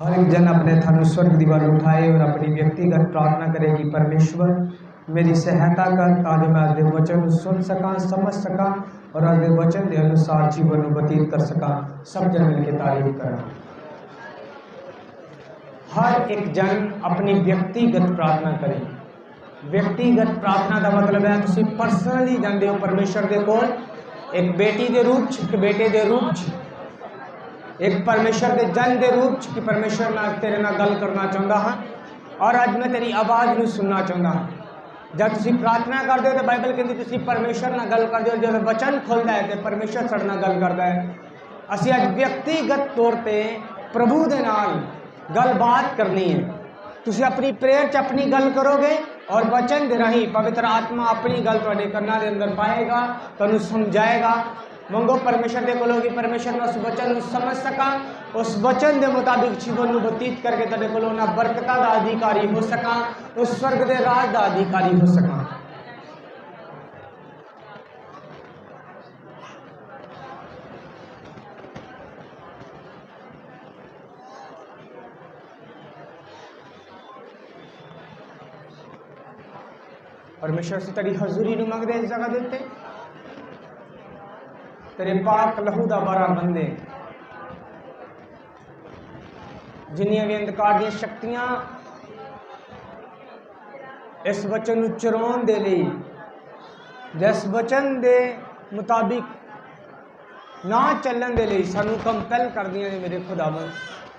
हर एक जन अपने धनुष्वर की दीवार उठाए और अपनी व्यक्तिगत प्रार्थना करे कि परमेश्वर मेरी सहायता कर ताकि मैं आज वचन सुन सका, समझ सका और आज वचन के अनुसार जीवन व्यतीत कर सका। सब जन मिलकर तारीफ करा। हर एक जन अपनी व्यक्तिगत प्रार्थना करे। व्यक्तिगत प्रार्थना का मतलब है तुम पर्सनली जाते हो परमेश्वर के कोल, एक बेटी के रूप च, एक बेटे के रूप च, एक परमेश्वर के जन के रूप च कि परमेश्वर मैं तेरे नाल गल करना चाहता हाँ और अज मैं तेरी आवाज़ को सुनना चाहता हाँ। जब तुम प्रार्थना करते हो तो बाइबल कहती तुम परमेश्वर नाल गल करते हो, जब वचन खुलता है तो परमेश्वर साडे नाल गल करता है। असीं अज व्यक्तिगत तौर पर प्रभु दे नाल गलबात करनी है। तुम अपनी प्रेयर च अपनी गल करोगे और वचन के राही पवित्र आत्मा अपनी गल तुहाडे कन्नां दे अंदर पाएगा, तुहानूं समझाएगा। मंगो परमेश्वर के कोलों कि परमेश्वर मैं उस वचन को समझ सका, उस वचन के मुताबिक जीवन को व्यतीत करके तेरे कोलों ना बरकत का अधिकारी हो सका, उस स्वर्ग के राज का अधिकारी हो सका। परमेश्वर से तेरी हजूरी नूं मंगदे इस जगह दे उत्ते, तेरे पाक लहू का बारा बंदे जिन्नियां भी अंधकार दी शक्तियां इस वचन नूं चुराउण दे लई, जिस वचन के मुताबिक ना चलन दे लई सानूं कंपैल करदियां ने मेरे खुदावन,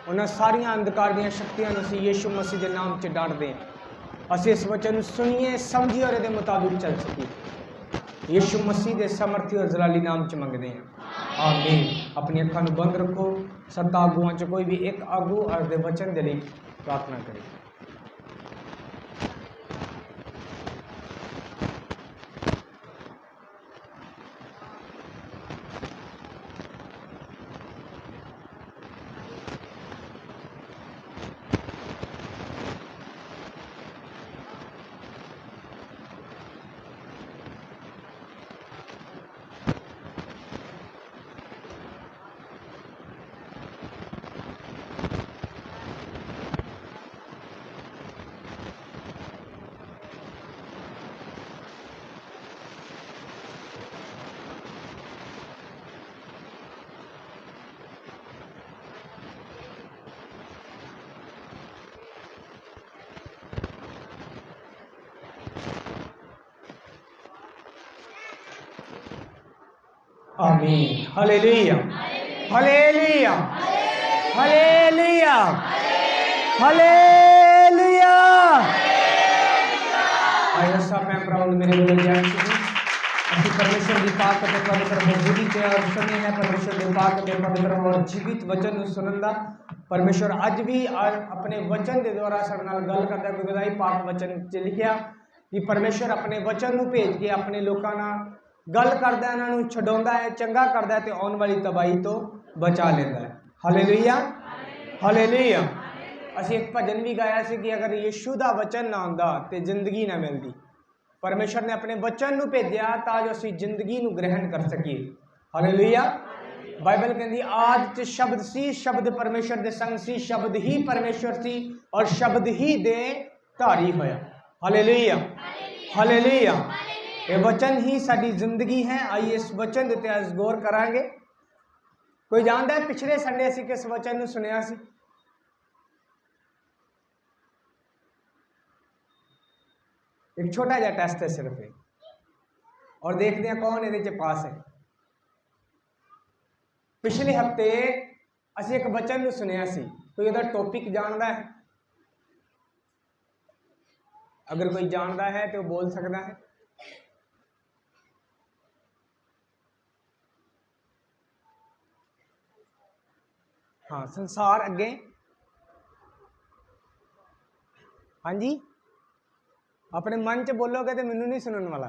उन्हां सारियां अंधकार दी शक्तियां नूं असीं यीशु मसीह के नाम च डांटदे असीं इस वचन सुनिए, समझिए और इहदे मुताबिक चल सकीए। यीशु मसीह के समर्थी और जलाली नाम च मंगते हैं, आमीन। अपनी अखां नूं बंद रखो। सत्त आगुआं च कोई भी एक आगू अज दे वचन के लिए प्रार्थना करे। आमीन। Hallelujah, hallelujah, hallelujah, hallelujah. आइए सब मैं प्राउड मेरे बोल जाए अभी परमेश्वर की पाक ते पवित्र हजूरी ते और सुने हैं परमेश्वर के पाक ते पवित्र और जीवित वचन सुनन दा। परमेश्वर अज भी अपने वचन के द्वारा साडे नाल गल करदा, क्योंकि पाक वचन च लिखिया कि परमेश्वर अपने वचन नूं भेज के अपने लोकां नाल गल करदा, इन्हां नूं छडाउंदा है, चंगा करदा है ते आउण वाली तबाही तो बचा लेंदा है। Hallelujah, hallelujah. असीं एक भजन भी गाया सी कि अगर यीशु दा वचन ना आंदा ते जिंदगी ना मिलदी। परमेश्वर ने अपने वचन नूं भेजिया तां जो असीं जिंदगी नूं ग्रहण कर सकीए। हालेलुया। बाइबल कहती आद च शब्द सी, शब्द परमेश्वर दे संग सी, शब्द ही परमेश्वर सी और शब्द ही दे धारी होया। Hallelujah, hallelujah. ये वचन ही साडी जिंदगी है। आइए इस वचन के आज गौर करांगे। कोई जानता है पिछले संडे असीं किस वचन नूं सुनिया सी? एक छोटा जिहा टेस्ट है सिर्फ ये, और देखते हैं कौन ये पास है। पिछले हफ्ते असीं एक वचन नूं सुनिया सी। कोई उहदा टॉपिक जानता है? अगर कोई जानता है तो बोल सकता है। हाँ, संसार अगे। हाँ जी, अपने मन च बोलोगे तो मैनू नहीं सुनने वाला।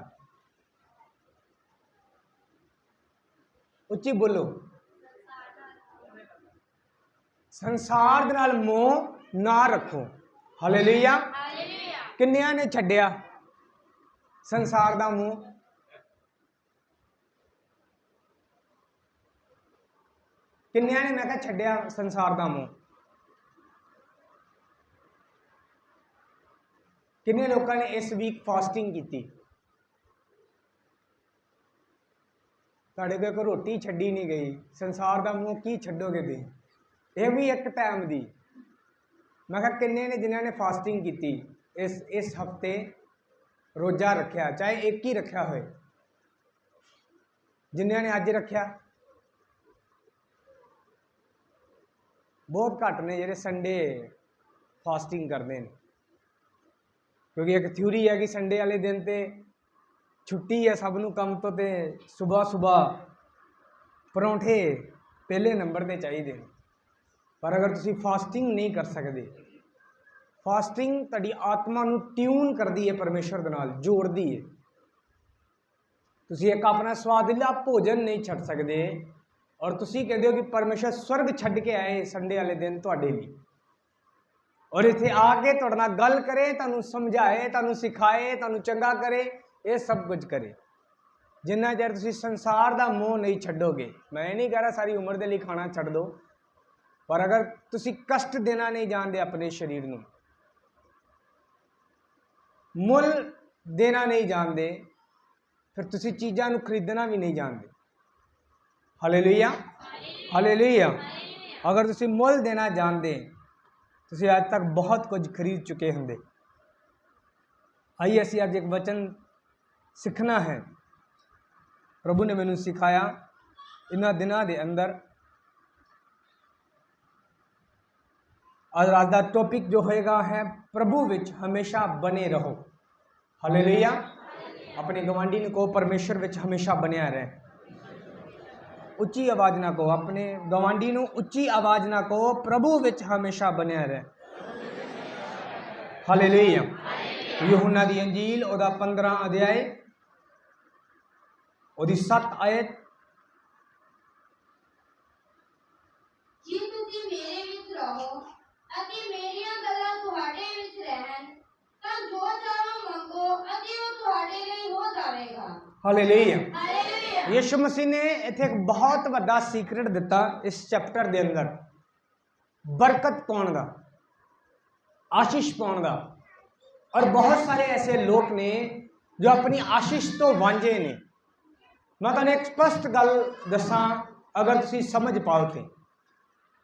उच्ची बोलो। संसार दे नाल मोह ना रखो। हालेलुया। किन्नियां ने छड्डिया संसार दा मोह? किन्नियां ने मैं कहा छड्डिया संसार दा मोह? किन्ने लोगों ने इस वीक फास्टिंग की? तुहाडे कोल कोई रोटी छड्डी नहीं गई, संसार का मोह की छड्डोगे तुसीं? यह भी एक टाइम दी। मैं कहा किन्ने ने जिन्होंने ने फास्टिंग की इस हफ्ते रोजा रखा, चाहे एक ही रखा होए, जिन्होंने ने अज रखा? बहुत घट ने जेडे संडे फास्टिंग करते हैं, क्योंकि एक थ्योरी है कि संडे वाले दिन तो छुट्टी है सबनों काम तो, सुबह सुबह परौंठे पहले नंबर पर चाहिए। पर अगर तुसी फास्टिंग नहीं कर सकते, फास्टिंग तुहाडी आत्मा नूं ट्यून करती है, परमेश्वर दे नाल जोड़ती है। तुसी एक अपना स्वादिला भोजन नहीं छड्ड सकते और तुसी कहते हो कि परमेश्वर स्वर्ग छड्ड के आए संडे वाले दिन तुहाडे लई, और इत्थे आके तुहाडे नाल गल करे, तुहानूं समझाए, तुहानूं सिखाए, तुहानूं चंगा करे, ये सब कुछ करे। जिन्ना चਿਰ तुसी संसार का मोह नहीं छड्डोगे, मैं नहीं कह रहा सारी उम्र के लिए खाना छड्ड दो, पर अगर तुसी कष्ट देना नहीं जानते अपने शरीर नूं, मुल देना नहीं जानते, फिर तुसी चीज़ां नूं खरीदना भी नहीं जानते। Hallelujah, hallelujah. अगर तुसी मुल देना जानते, तुसी आज तक बहुत कुछ खरीद चुके होंगे। आइए असीं अज एक वचन सीखना है। प्रभु ने मैनू सिखाया इन्हां दिनां दे अंदर। आज का टॉपिक जो होएगा है, प्रभु विच हमेशा बने रहो। हालेलुया। अपने गवांडी ने कहो, परमेश्वर विच हमेशा बनिया रहे। उच्ची आवाज ना कहो, अपने गवांडी नूं उच्ची आवाज ना कहो, प्रभु विच हमेशा बनिया रहे। हालेलुया। यूहन्ना दी अंजील ओदा 15 अध्याय ओदी 7 आयत। जे तुसीं मेरे विच रहो अते मेरियां गल्लां तुहाडे विच रहन, तां जो चाहो मंगो अते वो तुहाडे लई हो जावेगा। हालेलुया। हालेलुया। यीशु मसीह ने इत्थे एक बहुत बड़ा सीक्रेट दिता इस चैप्टर के अंदर, बरकत पाउण दा, आशीष पाउण दा। और बहुत सारे ऐसे लोग ने जो अपनी आशीष तो वांझे ने। मैं तुहानूं एक स्पष्ट गल दसां, अगर तुसीं समझ पाओ थे,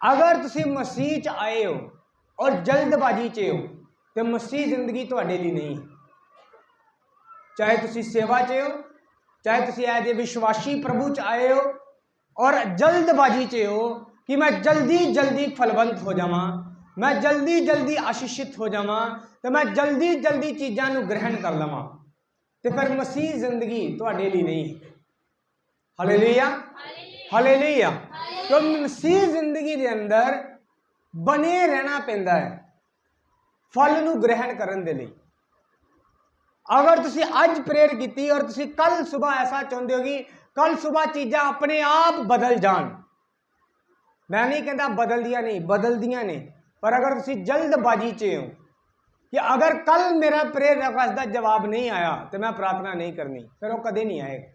अगर तुसीं मसीह च आए हो और जल्दबाजी च हो, तो मसीह जिंदगी तुहाडे लई नहीं है। चाहे तुसीं सेवा च हो, चाहे तुसीं एज ए विश्वासी प्रभु च आए हो और जल्दबाजी च हो कि मैं जल्दी जल्दी फलवंत हो जावां, मैं जल्दी जल्दी आशीषित हो जावां, तो मैं जल्दी जल्दी चीज़ां नूं ग्रहण कर लवां, तो फिर मसीह जिंदगी तुहाडे लई नहीं है। Hallelujah, hallelujah. तो मसीह जिंदगी के अंदर बने रहना पैंदा है फल नूं ग्रहण करन दे लई। अगर तुसी अज प्रेयर की और तुसी कल सुबह ऐसा चाहते हो कि कल सुबह चीज़ां अपने आप बदल जान, मैं नहीं कहता बदलदियां नहीं, बदलदियां ने, पर अगर तुसी जल्दबाजी च हो कि अगर कल मेरा प्रेयर रिक्वेस्ट का जवाब नहीं आया तो मैं प्रार्थना नहीं करनी, फिर वो कदे नहीं आएगा।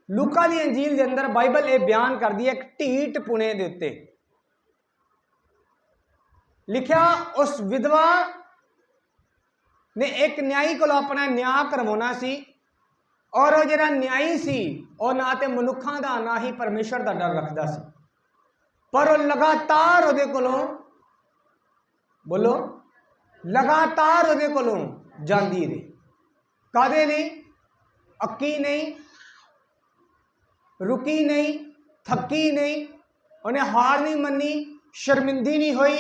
लूका दी अंजील के अंदर बाइबल ये बयान कर दी है, एक ढीठ पुणे दे उत्ते लिखा, उस विधवा ने एक न्यायी को अपना न्याय करवाना सी, और वो जिहड़ा न्यायी सी वो ना तो मनुखों का ना ही परमेश्वर का डर रखता सी, पर वो लगातार उहदे कोलों, बोलो, लगातार उहदे कोलों जांदी रही। कादे लई? अक्की नहीं, रुकी नहीं, थकी नहीं, उन्हें हार नहीं मनी, शर्मिंदी नहीं हुई,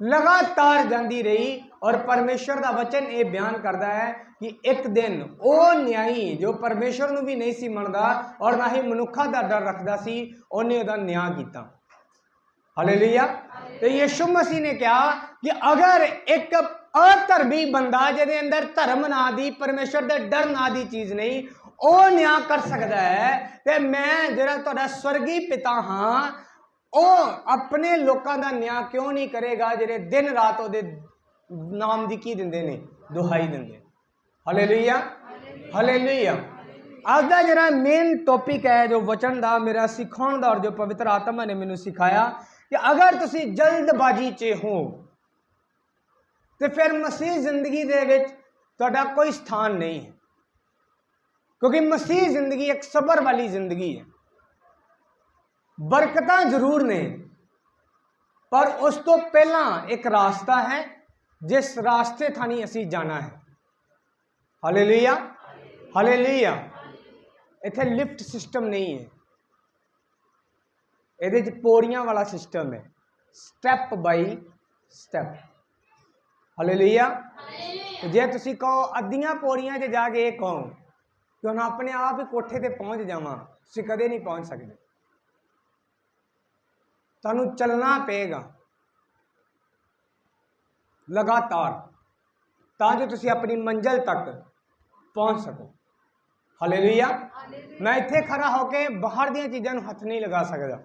लगातार जाती रही। और परमेश्वर का वचन ये बयान करता है कि एक दिन वो न्यायी जो परमेश्वर नूं भी नहीं सी मनदा और ना ही मनुखा का डर रखता सी, उन्हें उहदा न्याय किया। हालेलुया। तो यीशु मसीह ने कहा कि अगर एक अधर्मी बंदा जिहदे अंदर धर्म ना दी, परमेश्वर के डर ना दी चीज़ नहीं, वो न्याय कर सकता है, तो मैं जिहड़ा तुहाडा स्वर्गी पिता हाँ, वो अपने लोगों का न्याय क्यों नहीं करेगा जिहड़े दिन रात उहदे नाम दी की दिंदे ने, दुहाई दिंदे। Hallelujah, hallelujah. आज का जिहड़ा मेन टॉपिक है जो वचन का मेरा सिखाने का और जो पवित्र आत्मा ने मैनू सिखाया कि अगर तुसी जल्दबाजी च हो तो फिर मसीह जिंदगी दे विच तुहाडा कोई स्थान नहीं है, क्योंकि मसीह जिंदगी एक सबर वाली जिंदगी है। बरकतां जरूर ने, पर उस तो पहला एक रास्ता है जिस रास्ते थानी असी जाना है। Hallelujah, hallelujah. इत्थे लिफ्ट सिस्टम नहीं है, ਇਹਦੇ ਚ ਪੌੜੀਆਂ वाला सिस्टम है, स्टैप बाई स्टैप। हालेलुया। जे तुसी कहो अद्धियां पौड़ियां च जाके ये कहो कि हम अपने आप ही कोठे ते पहुंच जावां, तुसी कदे नहीं पहुंच सकते। तुहानू चलना पेगा लगातार तां जो तुसी अपनी मंजिल तक पहुंच सको। हालेलुया। मैं इत्थे खड़ा होके बाहर दी चीज़ां नू हथ नहीं लगा सकता,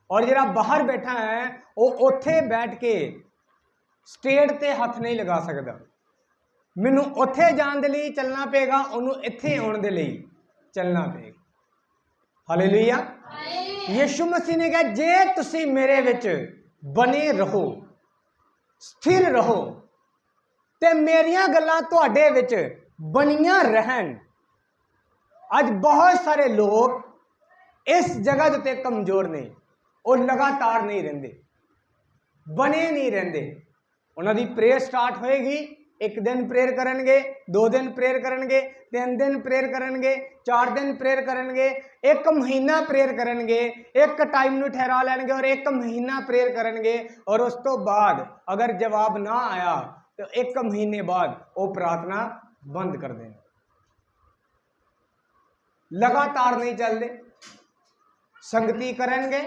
और जिहड़ा बाहर बैठा है वो उत्थे बैठ के स्टेट ते हथ नहीं लगा सकता। मैनू उत्थे जाण दे लई चलना पेगा, उन्होंने इत्थे आउण दे लई चलना पेगा। हालेलुया। यीशु मसीह ने कहा जे तुसी मेरे विच बने रहो, स्थिर रहो, ते मेरियां गल्लां तुहाडे विच बनियां रहन। आज बहुत सारे लोग इस जगह ते कमजोर ने, और लगातार नहीं रहंदे, बने नहीं रहंदे। उन्हां दी प्रेयर स्टार्ट होएगी, एक दिन प्रेयर करनगे, 2 दिन प्रेयर करनगे, 3 दिन प्रेयर करनगे, 4 दिन प्रेयर करनगे, 1 महीना प्रेयर करनगे, एक टाइम नू ठहरा लैणगे और 1 महीना प्रेयर करनगे, और उस तो बाद अगर जवाब ना आया तो 1 महीने बाद वो प्रार्थना बंद कर देंगे। लगातार नहीं चलते, संगति करेंगे,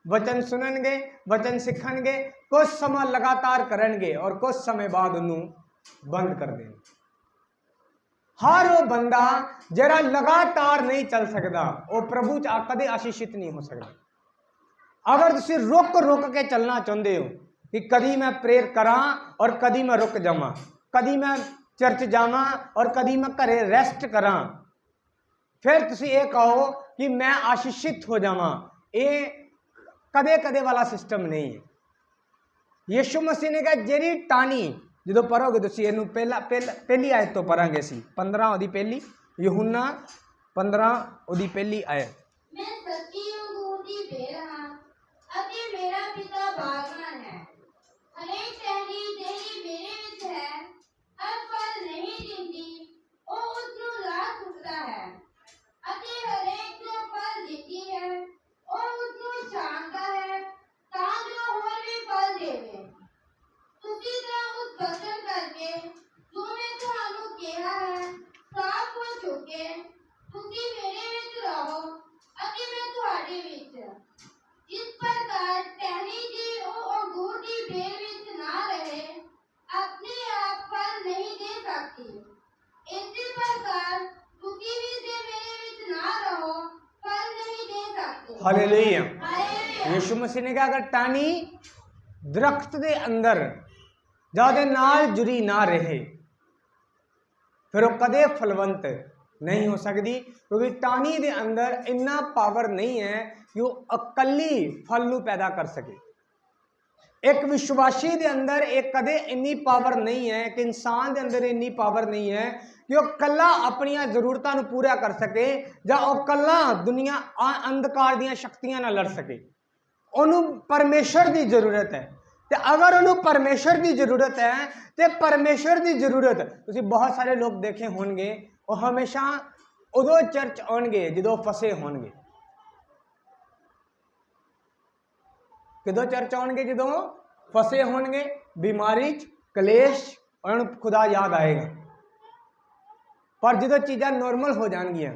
वचन सुनेंगे, वचन सीखेंगे, कुछ समय लगातार करेंगे और कुछ समय बाद उन्होंने बंद कर देंगे। हर वो बंदा जरा लगातार नहीं चल सकता, वो प्रभु च कदे आशीषित नहीं हो सकता। अगर तुसी रुक रुक के चलना चाहते हो कि कदी मैं प्रेयर करा और कदी मैं रुक जावां, कदी मैं चर्च जावां और कदी मैं घरे रेस्ट करा, फिर तुसी ये कहो कि मैं आशीषित हो जावां, ये कदे कदे वाला सिस्टम नहीं है। यीशु मसीह ने कहा जेरी टानी जो पढ़ोगे तुसी इनू पहली आयत तो पढ़ांगे सी 15 ओदी पहली, यूहन्ना 15 ओदी पहली आयत। मैं सच्ची अंगूर दी बेल हां अते मेरा पिता बागवान है। हरेक टहनी जेहड़ी मेरे विच है हर फल नहीं दिंदी ਉਹ ਉਸ ਨੂੰ ਲਾ ਸੁੱਟਦਾ ਹੈ, ਅਤੇ ਹਰੇਕ ਜੋ ਫਲ ਦਿੰਦੀ ਹੈ ਉਹ ਉਸ ਨੂੰ ਛਾਂਟਦਾ ਹੈ ਤਾਂ ਜੋ ਹੋਰ ਵੀ ਫਲ ਦੇਵੇ। ਤੁਸੀਂ ਤਾਂ ਉਸ ਵਚਨ ਕਰਕੇ ਜੋ ਮੈਂ ਤੁਹਾਨੂੰ ਕਿਹਾ ਹੈ ਸਾਫ਼ ਹੋ ਚੁੱਕੇ। ਤੁਸੀਂ ਮੇਰੇ ਵਿੱਚ ਰਹੋ ਅਤੇ ਮੈਂ ਤੁਹਾਡੇ ਵਿੱਚ। जिस प्रकार टहनी जी ਉਹ अंगूर की बेल ਵਿੱਚ ना रहे अपने आप फल नहीं दे सकती, इसी प्रकार तुसी भी जे मेरे विच ना रहो फल नहीं दे सकते। हालेलुया। यीशु मसीह ने कहा अगर टानी दरख्त दे अंदर जादे नाल जुड़ी ना रहे फिर वो कदे फलवंत नहीं हो सकती, क्योंकि टानी दे अंदर इन्ना पावर नहीं है कि वो अकली फल नू पैदा कर सके। एक विश्वासी दे अंदर एक कदे इन्नी पावर नहीं है, कि इंसान दे अंदर इन्नी पावर नहीं है कि वो कला अपनी जरूरतों को पूरा कर सके, या वो कला दुनिया अंधकार दी शक्तियां ना लड़ सके। उन्होंने परमेश्वर की जरूरत है, तो अगर उन्होंने परमेश्वर की जरूरत है तो परमेश्वर की जरूरत तुसी बहुत सारे लोग देखे होंगे वो हमेशा उदों चर्च आउणगे जो फसे होंगे। किदों चर्च आउणगे जो फसे होंगे, बीमारी कलेश, और खुदा याद आएगा। पर जो चीज़ां नॉर्मल हो जाएंगियां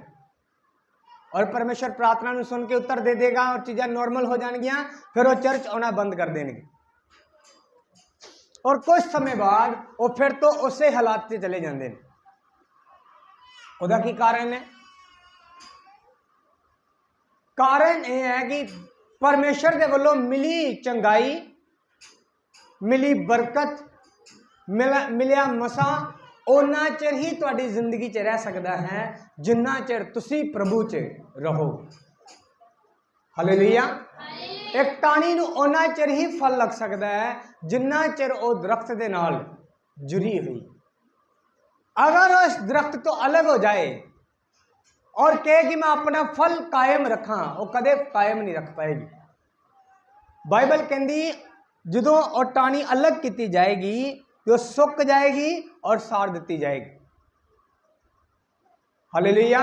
और परमेश्वर प्रार्थना नूं सुन के उत्तर दे देगा और चीज़ां नॉर्मल हो जाएंगियां, फिर वो चर्च आना बंद कर देंगे, और कुछ समय बाद वो फिर तो उसे हालात से चले जाते हैं। ਉਹਦਾ ਕੀ ਕਾਰਨ है? कारण यह है कि परमेश्वर के वालों मिली चंगाई, मिली बरकत, मिलिया मसा उन्ना चिर ही तुहाडी जिंदगी च रह सकता है जिन्ना चिर तुसी प्रभु च रहोगे। हालेलुया। एक टाणी नूं उन्ना चिर ही फल लग सकता है जिन्ना चिर वो दरख्त दे नाल जुड़ी हुई। अगर उस दरख्त तो अलग हो जाए और कहे कि मैं अपना फल कायम रखा, वो कदे कायम नहीं रख पाएगी। बाइबल कहती जो और टाणी अलग की जाएगी तो सुक जाएगी और साड़ दी जाएगी। हालेलुया।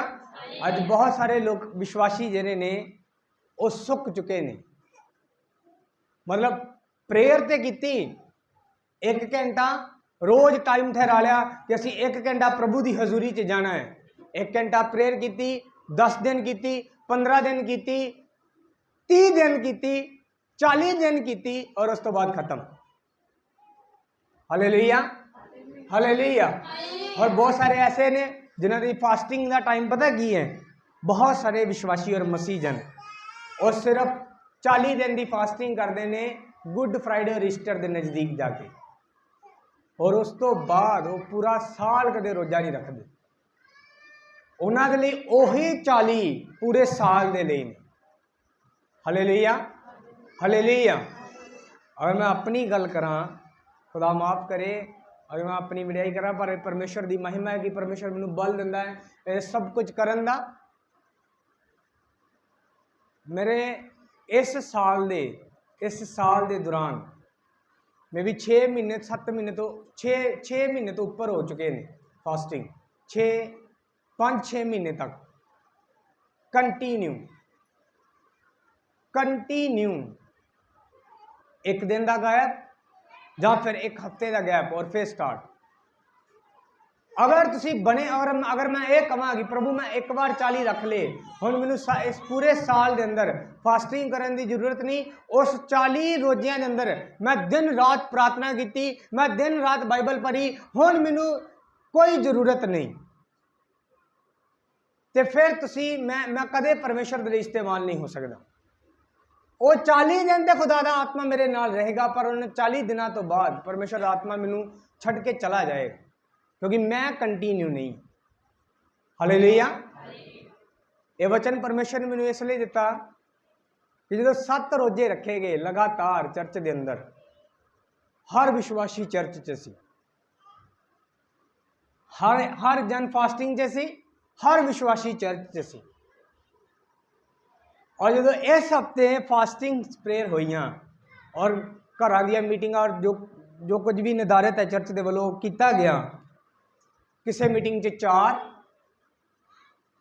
आज बहुत सारे लोग विश्वासी जिन्हें ने वो सुक चुके ने, मतलब प्रेयर ते की 1 घंटा रोज टाइम ठहरा लिया कि असी 1 घंटा प्रभु की हजूरी च जाना है। 1 घंटा प्रेयर की, 10 दिन की, 15 दिन की, 30 दिन की, 40 दिन की और उस तो बाद खत्म। Hallelujah, hallelujah. और बहुत सारे ऐसे ने जिन्हों की फास्टिंग का टाइम पता की है, बहुत सारे विश्वासी और मसीह जन और सिर्फ 40 दिन की फास्टिंग करते हैं गुड फ्राइडे और ईस्टर के नज़दीक जाके, और उस तो बाद वो पूरा साल कदे रोजा नहीं रखते। उन्होंने लिए ओही 40 पूरे साल के लिए। Hallelujah, hallelujah. अगर मैं अपनी गल करा, खुदा माफ करे, अगर मैं अपनी वडियाई करा, पर परमेश्वर की महिमा है कि परमेश्वर मैनू बल दिंदा है ये सब कुछ करन दा। मेरे इस साल दे दौरान मे भी 6 महीने 7 महीने तो 6 महीने तो ऊपर हो चुके हैं फास्टिंग। 5-6 महीने तक कंटिन्यू 1 दिन का गैप या फिर 1 हफ्ते का गैप और फिर स्टार्ट। अगर तुसी बने, अगर मैं ये कहां कि प्रभु मैं एक बार 40 रख ले, हुण मैनू इस पूरे साल के अंदर फास्टिंग करने की जरूरत नहीं। उस 40 रोजियां के अंदर मैं दिन रात प्रार्थना की, मैं दिन रात बाइबल पढ़ी, हुण मैनू कोई जरूरत नहीं, तो फिर तुसी मैं कदे परमेश्वर के लिए इस्तेमाल नहीं हो सकता। वो 40 दिन तक खुदा दा आत्मा मेरे नाल रहेगा, पर उन 40 दिनों तो बाद परमेश्वर आत्मा मैनू छड़ के चला जाएगा, क्योंकि मैं कंटिन्यू नहीं। हालेलुया। ये वचन परमेश्वर ने मैनू इसलिए दिता कि जो 7 रोजे रखे गए लगातार चर्च के अंदर, हर विश्वासी चर्च च सी, हर जन फास्टिंग च सी, हर विश्वासी चर्च च सी। और जो इस हफ्ते फास्टिंग प्रेयर हुई और घर दी मीटिंग और जो कुछ भी निर्धारित है चर्च के वालों किया गया, किसी मीटिंग 4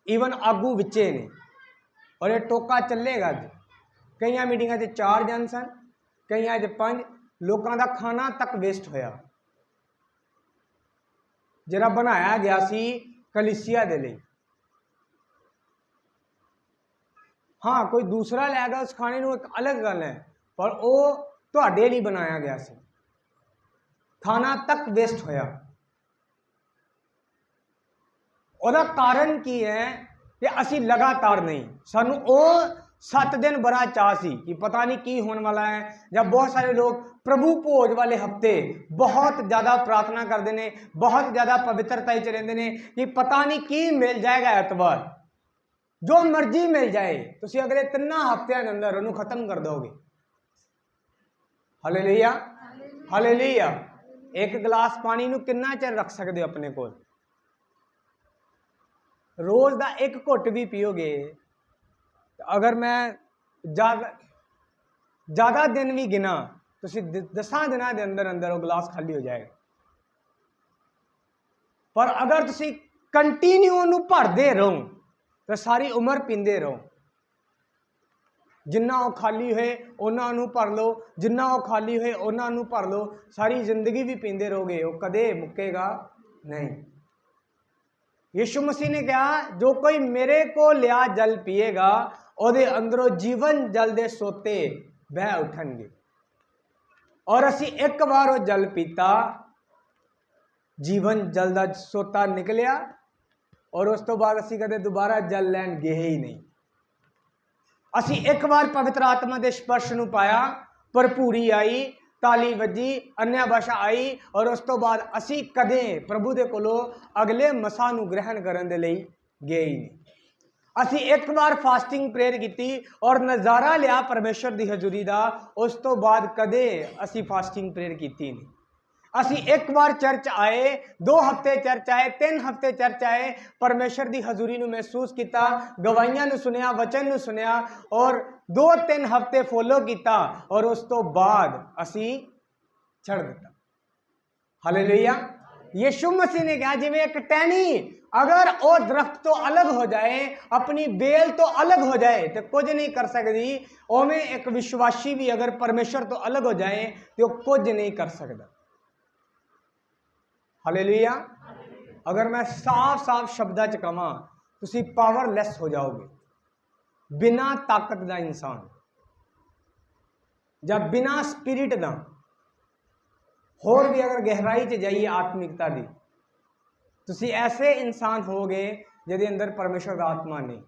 ईवन आगू विचे ने, और ये टोका चलेगा। कई मीटिंग 4 जन सन, कई 5। लोगों का खाना तक वेस्ट होया जरा बनाया गया सी कलीसिया दे लिए। हाँ, कोई दूसरा लैगा उस खाने को, एक अलग गल है, पर वो तुहाडे लिए बनाया गया सी। खाना तक वेस्ट होया। ਉਹਦਾ कारण की है कि असी लगातार नहीं, सानू ओ 7 दिन बड़ा चाह सी कि पता नहीं की होने वाला है। जब बहुत सारे लोग प्रभु भोज वाले हफ्ते बहुत ज़्यादा प्रार्थना करते हैं, बहुत ज़्यादा पवित्रता च रहते हैं कि पता नहीं की मिल जाएगा एतवार, जो मर्जी मिल जाए, तुसी अगले 3 हफ्तियां के अंदर उन्होंने खत्म कर दोगे। Hallelujah, hallelujah. एक गिलास पानी नू कितना चिर रख सकते हो अपने को? रोज का 1 घुट भी पियोगे, अगर मैं ज़्यादा दिन भी गिना तो 10 दिनों के अंदर अंदर वो गिलास खाली हो जाएगा। पर अगर तुसी कंटिन्यू उन्होंने भरते रहो तो सारी उम्र पींदे रहो। जिन्ना वो खाली होए उन्होंने भर लो, जिन्ना वो खाली होए उन्होंने भर लो, सारी जिंदगी भी पींदे रहोगे, वो कदे मुक्केगा नहीं। यीशु मसीह ने कहा, जो कोई मेरे को लिया जल पिएगा ਉਹਦੇ अंदरों जीवन जल दे सोते बह उठणगे। और असी एक बार वो जल पीता, जीवन जल का सोता निकलिया, और उस तो बाद असी कदे दोबारा जल लैन गए ही नहीं। असी एक बार पवित्र आत्मा के स्पर्श नूं पाया, भरपूरी आई, ताली वजी, अन्य भाषा आई, और उस तो बाद असी कदे प्रभु दे कोलों अगले मसा नूं ग्रहण करने के लिए गए ही नहीं। असी एक बार फास्टिंग प्रेयर की और नज़ारा लिया परमेश्वर की हजूरी का, उस तो बाद कदे असी फास्टिंग प्रेयर की नहीं। ਅਸੀਂ ਇੱਕ ਵਾਰ ਚਰਚ ਆਏ, 2 ਹਫ਼ਤੇ ਚਰਚ ਆਏ, 3 ਹਫ਼ਤੇ ਚਰਚ ਆਏ, ਪਰਮੇਸ਼ਰ ਦੀ ਹਜ਼ੂਰੀ ਨੂੰ ਮਹਿਸੂਸ ਕੀਤਾ, ਗਵਾਹੀਆਂ ਨੂੰ ਸੁਣਿਆ, ਵਚਨ ਨੂੰ ਸੁਣਿਆ ਔਰ 2-3 ਹਫ਼ਤੇ ਫੋਲੋ ਕੀਤਾ ਔਰ ਉਸ ਤੋਂ ਬਾਅਦ ਅਸੀਂ ਛੱਡ ਦਿੱਤਾ। हालेलुया। यीशु मसीह ने कहा जिवें एक टहनी अगर वो दरख्त तो अलग हो जाए, अपनी बेल तो अलग हो जाए तो कुछ नहीं कर सकती, उवें एक विश्वासी भी अगर परमेश्वर तो अलग हो जाए तो कुछ नहीं कर सकता। हालेलुया। अगर मैं साफ साफ शब्दां च कहां, तुसीं पावरलैस हो जाओगे, बिना ताकत दा इंसान ਜਾਂ बिना स्पिरिट दा होर भी अगर गहराई च जाइए आत्मिकता दी, तुसी ऐसे इंसान होगे जिहदे अंदर परमेश्वर दा आत्मा नहीं।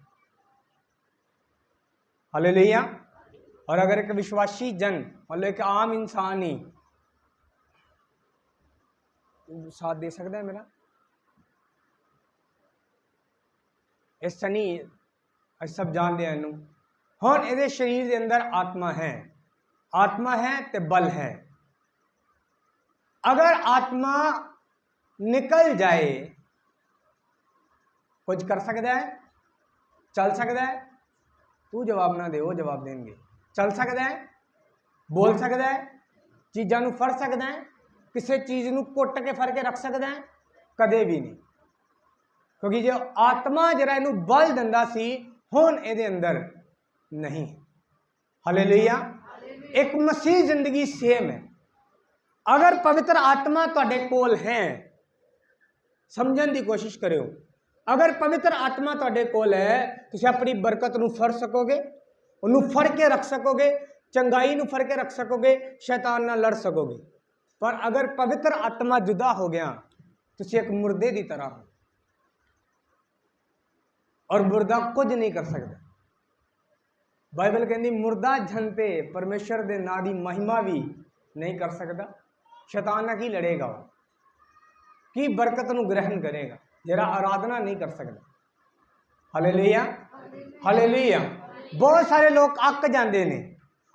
हालेलुया। और अगर एक विश्वासी जन मतलब एक आम इंसान ही साथ दे सकता है मेरा इस सनी अस सब जानते हैं इनू हुण इहदे शरीर के अंदर आत्मा है ते बल है। अगर आत्मा निकल जाए कुछ कर सकता है, चल सकता है, तू जवाब ना दे वो जवाब देंगे, चल सकता है, बोल सकता है, चीज़ों को फड़ सकता है, किसी चीज़ को कुट के फड़ के रख सकता है, कदे भी नहीं। क्योंकि जो आत्मा जरा इनू बल दिंदा सी हुण इहदे अंदर नहीं। हालेलुया। एक मसीह जिंदगी सेम है। अगर पवित्र आत्मा तुहाडे कोल है, समझण दी कोशिश करियो, अगर पवित्र आत्मा तुहाडे कोल है तुसीं अपनी बरकत नूं फड़ सकोगे, उन्होंने फड़ के रख सकोगे, चंगाई नूं फड़ के रख सकोगे, शैतान नाल लड़ सकोगे। पर अगर पवित्र आत्मा जुदा हो गया तुसीं एक मुर्दे की तरह हो और मुर्दा कुछ नहीं कर सकता। बाइबल कहती मुर्दा जनते परमेश्वर के नां की महिमा भी नहीं कर सकता। शैतान ना की लड़ेगा, की बरकत नूं ग्रहण करेगा, जरा आराधना नहीं कर सकता। हालेलुया। हालेलुया। बहुत सारे लोग अक जाते हैं,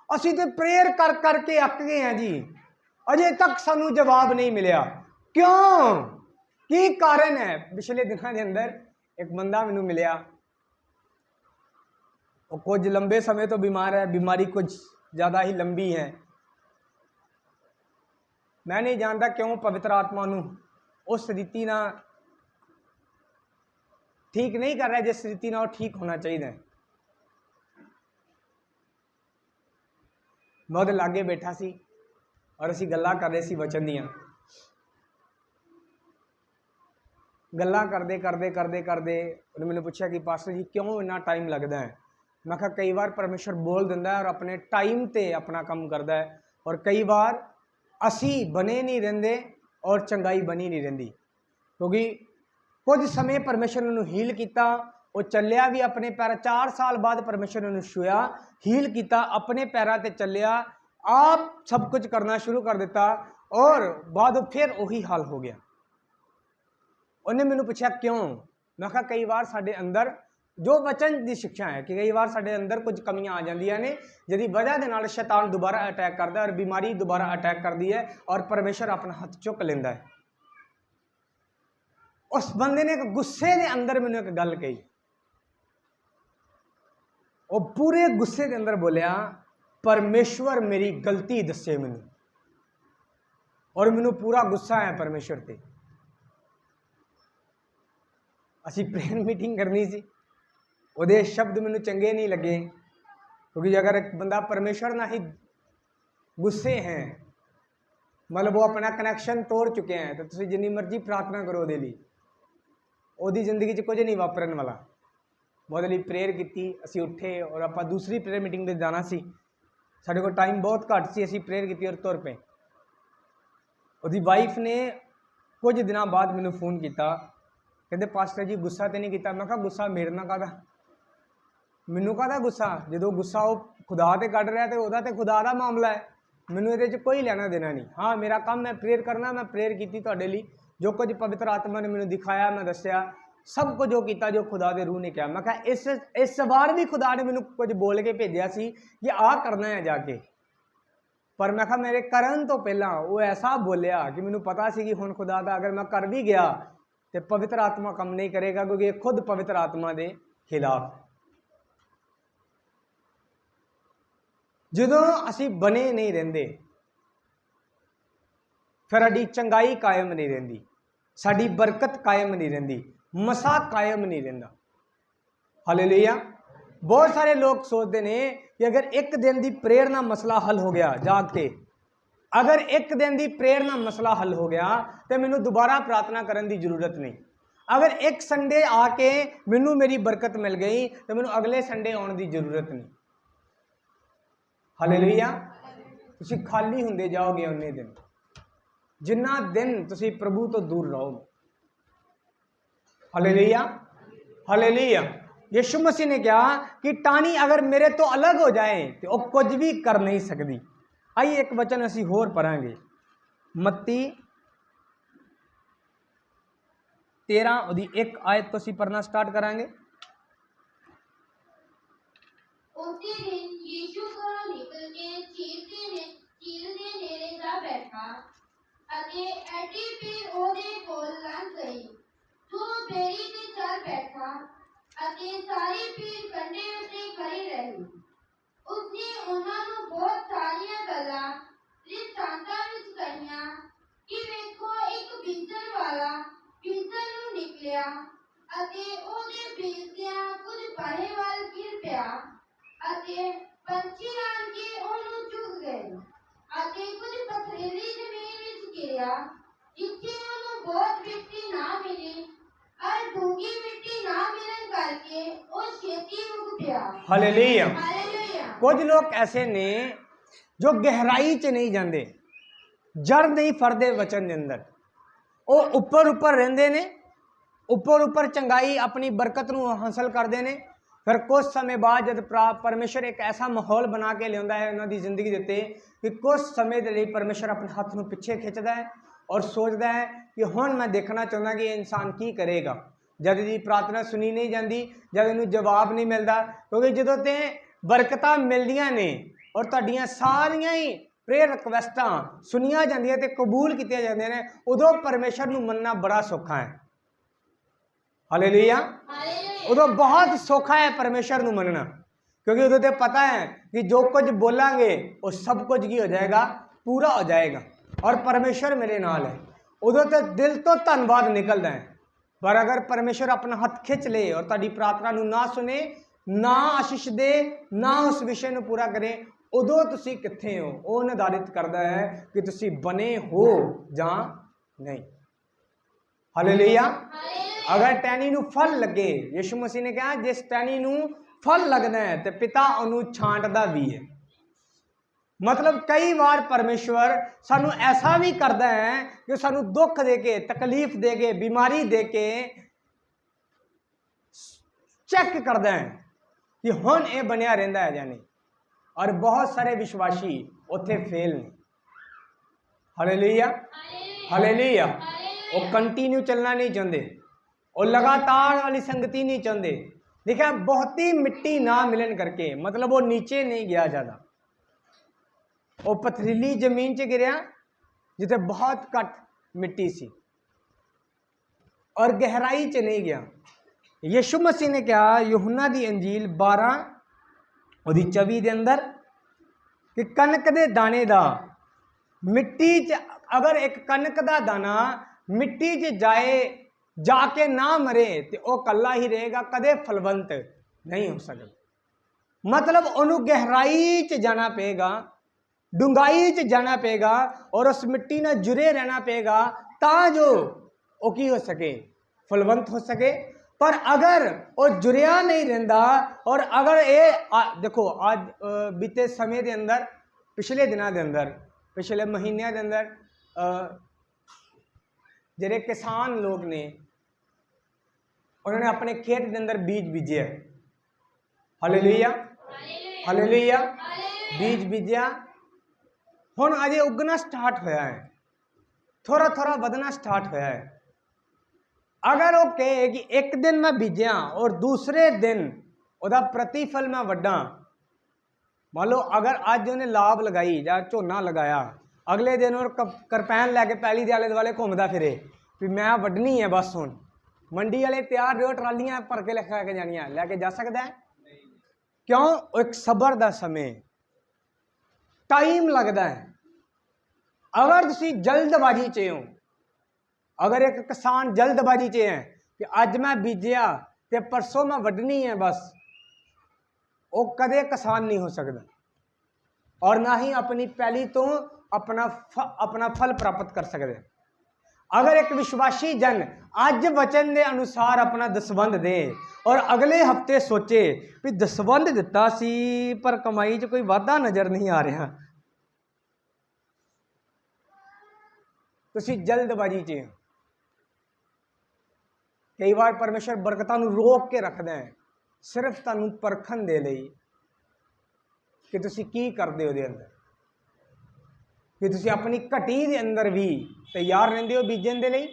असी तो प्रेयर कर करके अक गए हैं जी, अजे तक सानू जवाब नहीं मिले, क्यों, की कारण है। पिछले दिनों के अंदर एक बंदा मैनू मिलया, वो कुछ लंबे समय तो बीमार है, बीमारी कुछ ज़्यादा ही लंबी है। मैं नहीं जानता क्यों पवित्र आत्मा नू उस रीति ना ठीक नहीं कर रहा जिस रीति ना वो ठीक होना चाहिए। मैं उहदे लागे बैठा सी और असीं गल्लां कर रहे सी वचन दियां। गल्लां करदे करदे करदे करदे उन्हें मैंने पूछा कि पास्टर जी क्यों इन्ना टाइम लगता है। मैं कहा कई बार परमेश्वर बोल दिंदा है और अपने टाइम ते अपना काम करता है, और कई बार असी बने नहीं रहंदे और चंगाई बनी नहीं रहिंदी। क्योंकि कुछ समय परमेश्वर ने हील किया, वो चलिया भी अपने पैर, 4 साल बाद परमेश्वर ने छुआ, हील किया, अपने पैरों ते चलिया, आप सब कुछ करना शुरू कर दिता और बाद फिर वही हाल हो गया। उन्हें मैंने पूछा क्यों। मैं कहा कई बार साडे अंदर जो वचन की शिक्षा है कि कई बार साडे अंदर कुछ कमियां आ जांदियां ने, जिहदी वजह दे नाल शैतान दोबारा अटैक करता है और बीमारी दोबारा अटैक करती है और परमेश्वर अपना हथ चुक लेंदा है। उस बंदे ने एक गुस्से के अंदर मैंने एक गल कही, वो पूरे गुस्से के अंदर बोलिया परमेश्वर मेरी गलती दसे मैनू, और मैनू पूरा गुस्सा है परमेश्वर ते। असी प्रेयर मीटिंग करनी सी, उहदे शब्द मैनू चंगे नहीं लगे, क्योंकि अगर एक बंदा परमेश्वर ना ही गुस्से हैं, मतलब वो अपना कनैक्शन तोड़ चुके हैं, तो तुसीं जिन्नी मर्जी प्रार्थना करो उहदे लई, उहदी जिंदगी च कुछ नहीं वापरन वाला। उहदे लई प्रेयर की, असी उठे और आप दूसरी प्रेयर मीटिंग पर जाना सी, साडे कोल टाइम बहुत घट सी, असी प्रेयर की और तुर पे। उहदी वाइफ ने कुछ दिनों बाद मैनू फोन किया, कहते पास्टर जी गुस्सा तो नहीं किया। मैं कहा गुस्सा मेरे नाल काहदा, मैनू काहदा गुस्सा, जो गुस्सा वो खुदा ते कढ़ रहा तो वह तो खुदा का मामला है, मैनू ये कोई लेना देना नहीं। हाँ मेरा काम मैं प्रेयर करना, मैं प्रेयर की तुहाडे लई, जो कुछ पवित्र आत्मा ने मैनू दिखाया मैं दसिया, सब कुछ जो किया जो खुदा के रूह ने कहा। मैं कहा इस बार भी खुदा ने मैनू कुछ बोल के भेजा सी कि आ करना है जाके। पर मैं कहा मेरे करन तो पहला वो ऐसा बोलिया कि मैनू पता सी कि हुण खुदा दा अगर मैं कर भी गया तो पवित्र आत्मा काम नहीं करेगा, क्योंकि ये खुद पवित्र आत्मा के खिलाफ। ਜਦੋਂ ਅਸੀਂ बने नहीं ਰਹਿੰਦੇ फिर साडी चंगाई कायम नहीं रहिंदी, साडी बरकत कायम नहीं रहिंदी, मसा कायम नहीं रहिंदा। हालेलुया। बहुत सारे लोग सोचते ने कि अगर एक दिन की प्रेयर ना मसला हल हो गया, जाग के अगर एक दिन की प्रेयर ना मसला हल हो गया तो मैनू दोबारा प्रार्थना करने की जरूरत नहीं। अगर एक संडे आके मैनू मेरी बरकत मिल गई तो मैनू अगले संडे आने की जरूरत नहीं। हालेलुया। तुसी खाली हुंदे जाओगे उन्ने दिन जिन्ना दिन तुसी प्रभु तो दूर रहोगे। Hallelujah, hallelujah. यीशु मसीह ने कहा कि टाणी अगर मेरे तो अलग हो जाए तो वह कुछ भी कर नहीं सकती। आइए एक वचन असी होर पढ़ांगे, मत्ती 13 ओदी 1 आयत तो असी पढ़ना स्टार्ट करांगे। उसी दिन यीशु घरों निकल के झील दे नेड़े जा बैठा ਅਤੇ ਐਡੀ ਭੀੜ ਉਹਦੇ ਕੋਲ ਲੰਘ ਗਈ। ਜੋ ਬੇੜੀ ਤੇ ਚੱਲ ਬੈਠਾ ਅਤੇ ਸਾਰੀ ਭੀੜ ਕੰਢੇ ਉੱਤੇ ਖੜੀ ਰਹੀ। ਉਸਨੇ ਉਹਨਾਂ ਨੂੰ ਬਹੁਤ ਸਾਰੀਆਂ ਗੱਲਾਂ ਦ੍ਰਿਸ਼ਟਾਂਤਾਂ ਵਿੱਚ ਕਹੀਆਂ ਕਿ ਵੇਖੋ ਇੱਕ ਬੀਜਣ ਵਾਲਾ ਬੀਜਣ ਨੂੰ ਨਿਕਲਿਆ ਅਤੇ ਉਹਦੇ ਬੀਜਦਿਆਂ ਕੁਝ ਬਾਹੇ ਵੱਲ ਗਿਰ ਪਿਆ ਅਤੇ ਪੰਛੀ ਆਣ ਕੇ ਉਹਨੂੰ ਚੁੱਕ ਗਏ ਅਤੇ ਕੁਝ ਪਥਰੀਲੀ ਜ਼ਮੀਨ ਵਿੱਚ ਗਿਰਿਆ ਜਿੱਥੇ ਉਹਨੂੰ ਬਹੁਤ ਮਿੱਟੀ ਨਾ ਮਿਲੀ और डूंगी मिट्टी ना मिलन करके और खेती उग गया। हालेलुया। हालेलुया। कुछ लोग ऐसे ने जो गहराई च नहीं जाते, जड़ नहीं फरदे वचन के अंदर, वो उपर उपर रहिंदे ने, उपर उपर चंगाई अपनी बरकत नूं हासिल करते हैं। फिर कुछ समय बाद जब परमेश्वर एक ऐसा माहौल बना के लिया है उन्होंने जिंदगी के उत्ते कि कुछ समय के लिए परमेश्वर अपने हाथ नूं पिछे खिंचता है और सोचता है कि हुण मैं देखना चाहता कि इंसान की करेगा। जब इसकी प्रार्थना सुनी नहीं जाती, जब इन्हू जवाब नहीं मिलता, क्योंकि जो तो बरकत मिलदियां ने और तुहाडियां सारियां ही प्रेयर रिक्वेस्टां सुनिया जांदियां ते कबूल कीतियां जांदियां ने, उदों परमेश्वर नूं मनना बड़ा सौखा है। हालेलुया। उदों बहुत सौखा है परमेश्वर नूं मनना, क्योंकि उदों ते पता है कि जो कुछ बोलांगे वो सब कुछ की हो जाएगा, पूरा हो जाएगा और परमेश्वर मेरे नाल है। उदों तो दिल तो धन्यवाद निकलता है। पर अगर परमेश्वर अपना हाथ खिंच ले और ताड़ी प्रार्थना नूं ना सुने, ना आशीष दे, ना उस विषय नूं पूरा करे, उदों तुसी कित्थे हो वो निर्धारित करता है कि तुसी बने हो जां नहीं। हालेलुया। अगर टहनी नूं फल लगे, यीशु मसीह ने कहा जिस टहनी नूं फल लगता है तो पिता उन्होंने छांटदा भी है। मतलब कई बार परमेश्वर सानू ऐसा भी करता है कि सानू दुख दे के, तकलीफ दे के, बीमारी दे के चेक करता है कि हुण ये बनया रहिंदा है या नहीं। और बहुत सारे विश्वासी उत्थे फेल ने। Hallelujah, hallelujah. वो कंटिन्यू चलना नहीं चाहते, वो लगातार वाली संगति नहीं चाहते। देखा बहुत ही मिट्टी ना मिलन करके, मतलब वो नीचे नहीं गया ज़्यादा, वो पथरीली जमीन च गिरया जिथे बहुत घट मिट्टी सी और गहराई च नहीं गया। यीशु मसीह ने कहा यूहन्ना दी अंजील 12:24 के अंदर कि कनक दे दाने दा मिट्टी च, अगर एक कनक दा दाना मिट्टी च जाके ना मरे तो वह कला ही रहेगा, कदे फलवंत नहीं हो सकता। मतलब उन्होंने गहराई च जाना पेगा, डूंगाई च जाना पेगा और उस मिट्टी ने जुड़े रहना पेगा जो वो की हो सके, फलवंत हो सके। पर अगर वो जुड़िया नहीं रहिंदा और अगर ये देखो आज बीते समय के अंदर, पिछले दिनों के अंदर, पिछले महीनों के अंदर जिहड़े किसान लोग ने उन्होंने अपने खेत के अंदर बीज बीजे। Hallelujah, hallelujah. बीज बीजा हुण अजे उगना स्टार्ट होया है, थोड़ा थोड़ा बदना स्टार्ट होया है। अगर वो कहे कि एक दिन मैं बीजा और दूसरे दिन उसका प्रतिफल मैं वड्डा, मान लो अगर अज उन्हें लाभ लगाई या झोना लगाया, अगले दिन और करपैन लैके पैली दे आले दुआले घूमता फिरे भी मैं वड्ढनी है बस हुण, मंडी वाले तैयार रहो ट्रालियां भर के लैके जानियां, लैके जा सकता है? क्यों? एक सबर का समय, टाइम लगता है। अगर तुम जल्दबाजी च हो, अगर एक किसान जल्दबाजी च है कि अज मैं बीजिया तो परसों मैं वड्ढनी है बस, वो कदे किसान नहीं हो सकता और ना ही अपनी पैली तो अपना फल प्राप्त कर सकते। अगर एक विश्वासी जन अज वचन के अनुसार अपना दसवंध दे और अगले हफ्ते सोचे भी दसवंध दिता सी पर कमाई च कोई वाधा नज़र नहीं आ रहा, तुसी जल्दबाजी च हो। कई बार परमेश्वर बरकतां नूं रोक के रखदा है सिर्फ तुहानूं परखण दे लई कि तुसी की करदे हो, अंदर कि तुसी अपनी घटी दे अंदर भी तैयार रहिंदे हो बीजण दे लई,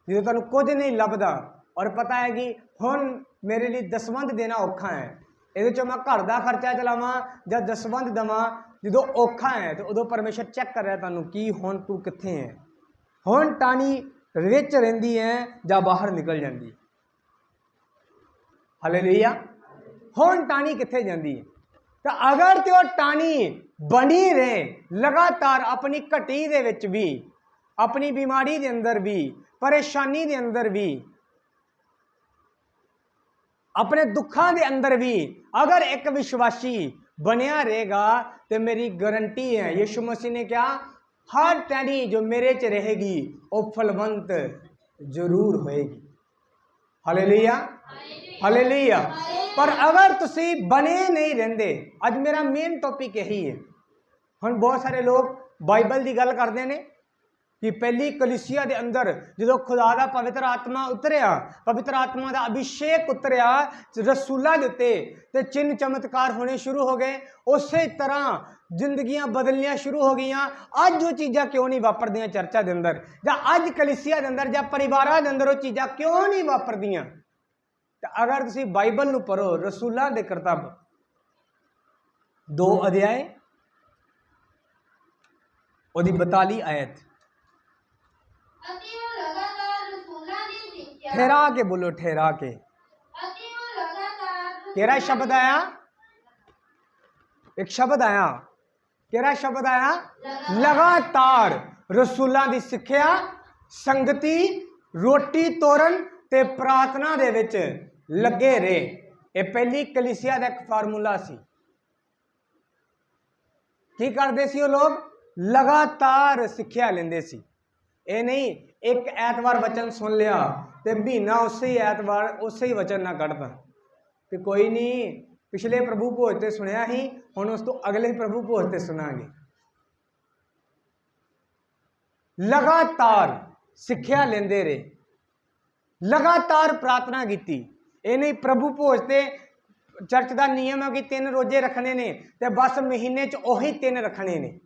जो तुहानूं कुछ नहीं लभदा और पता है कि हुण मेरे लिए दसवंध देना औखा है, ये चो मैं घर का खर्चा चलावां या दसवंध देवां, जो औखा है तो उदों परमेश्वर चैक कर रहा तुहानूं कि हुण तू कित्थे है, हुण टाणी विच रहिंदी है या बाहर निकल जाती है। हालेलुया, हुण टाणी कित्थे जांदी है? तो अगर तो टाणी बनी रहे लगातार अपनी घटी दे विच भी, अपनी बीमारी दे अंदर भी, परेशानी दे अंदर भी, अपने दुखों के अंदर भी अगर एक विश्वासी बनिया रहेगा तो मेरी गारंटी है, यीशु मसीह ने क्या, हर टहनी जो मेरे च रहेगी वो फलवंत जरूर होएगी। Hallelujah, hallelujah. पर अगर तुसी बने नहीं रहंदे, अज मेरा मेन टॉपिक यही है। हुण बहुत सारे लोग बाइबल की गल करते हैं कि पहली कलीसिया के अंदर जो खुदा का पवित्र आत्मा उतरिया, पवित्र आत्मा का अभिषेक उतरिया रसूलों के उत्ते ते चिन्ह चमत्कार होने शुरू हो गए, उस तरह जिंदगियां बदलनियां शुरू हो गई। अज वो चीज़ां क्यों नहीं वापरदियां चर्चा के अंदर, या अज कलीसिया के अंदर या परिवार के अंदर वो चीज़ां क्यों नहीं वापरदियां? तो अगर तुसी बाइबल नूं पढ़ो, रसूलों के किताब 2 अध्याय और 42 आयत, ठहरा के बोलो, ठहरा के। केरा शब्द आया, एक शब्द आया, केरा शब्द आया, लगातार रसूलों की सिक्ख्या, संगति, रोटी तोड़न ते प्रार्थना दे विच लगे रहे। ये पहली कलीसिया का एक फार्मूला सी। की करते सी वो लोग? लगातार सिक्ख्या लेंदे सी। ये नहीं एक ऐतवार वचन सुन लिया तो महीना उस ही ऐतवार उस ही वचन ना कढ़ता कि कोई नहीं पिछले प्रभु भोज ते सुनिया ही, हुण उस तो अगले प्रभु भोज ते सुनांगे। लगातार सिक्ख्या लेंदे रहे, लगातार प्रार्थना की। ये नहीं प्रभु भोज ते चर्च का नियम है कि 3 रोजे रखने ने ते बस महीने च ओही 3 रखने ने।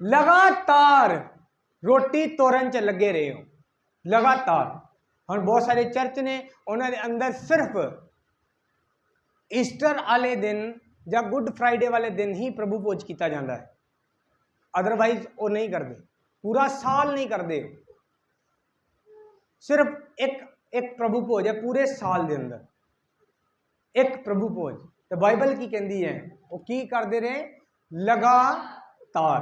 लगातार रोटी तोड़न च लगे रहे हो, लगातार। हम बहुत सारे चर्च ने उन्होंने अंदर सिर्फ ईस्टर वाले दिन या गुड फ्राइडे वाले दिन ही प्रभु भोज किया जाता है, अदरवाइज वो नहीं करते, पूरा साल नहीं करते। सिर्फ एक प्रभु भोज है पूरे साल के अंदर, एक प्रभु भोज। तो बाइबल की कहती है वो की करते रहे? लगातार।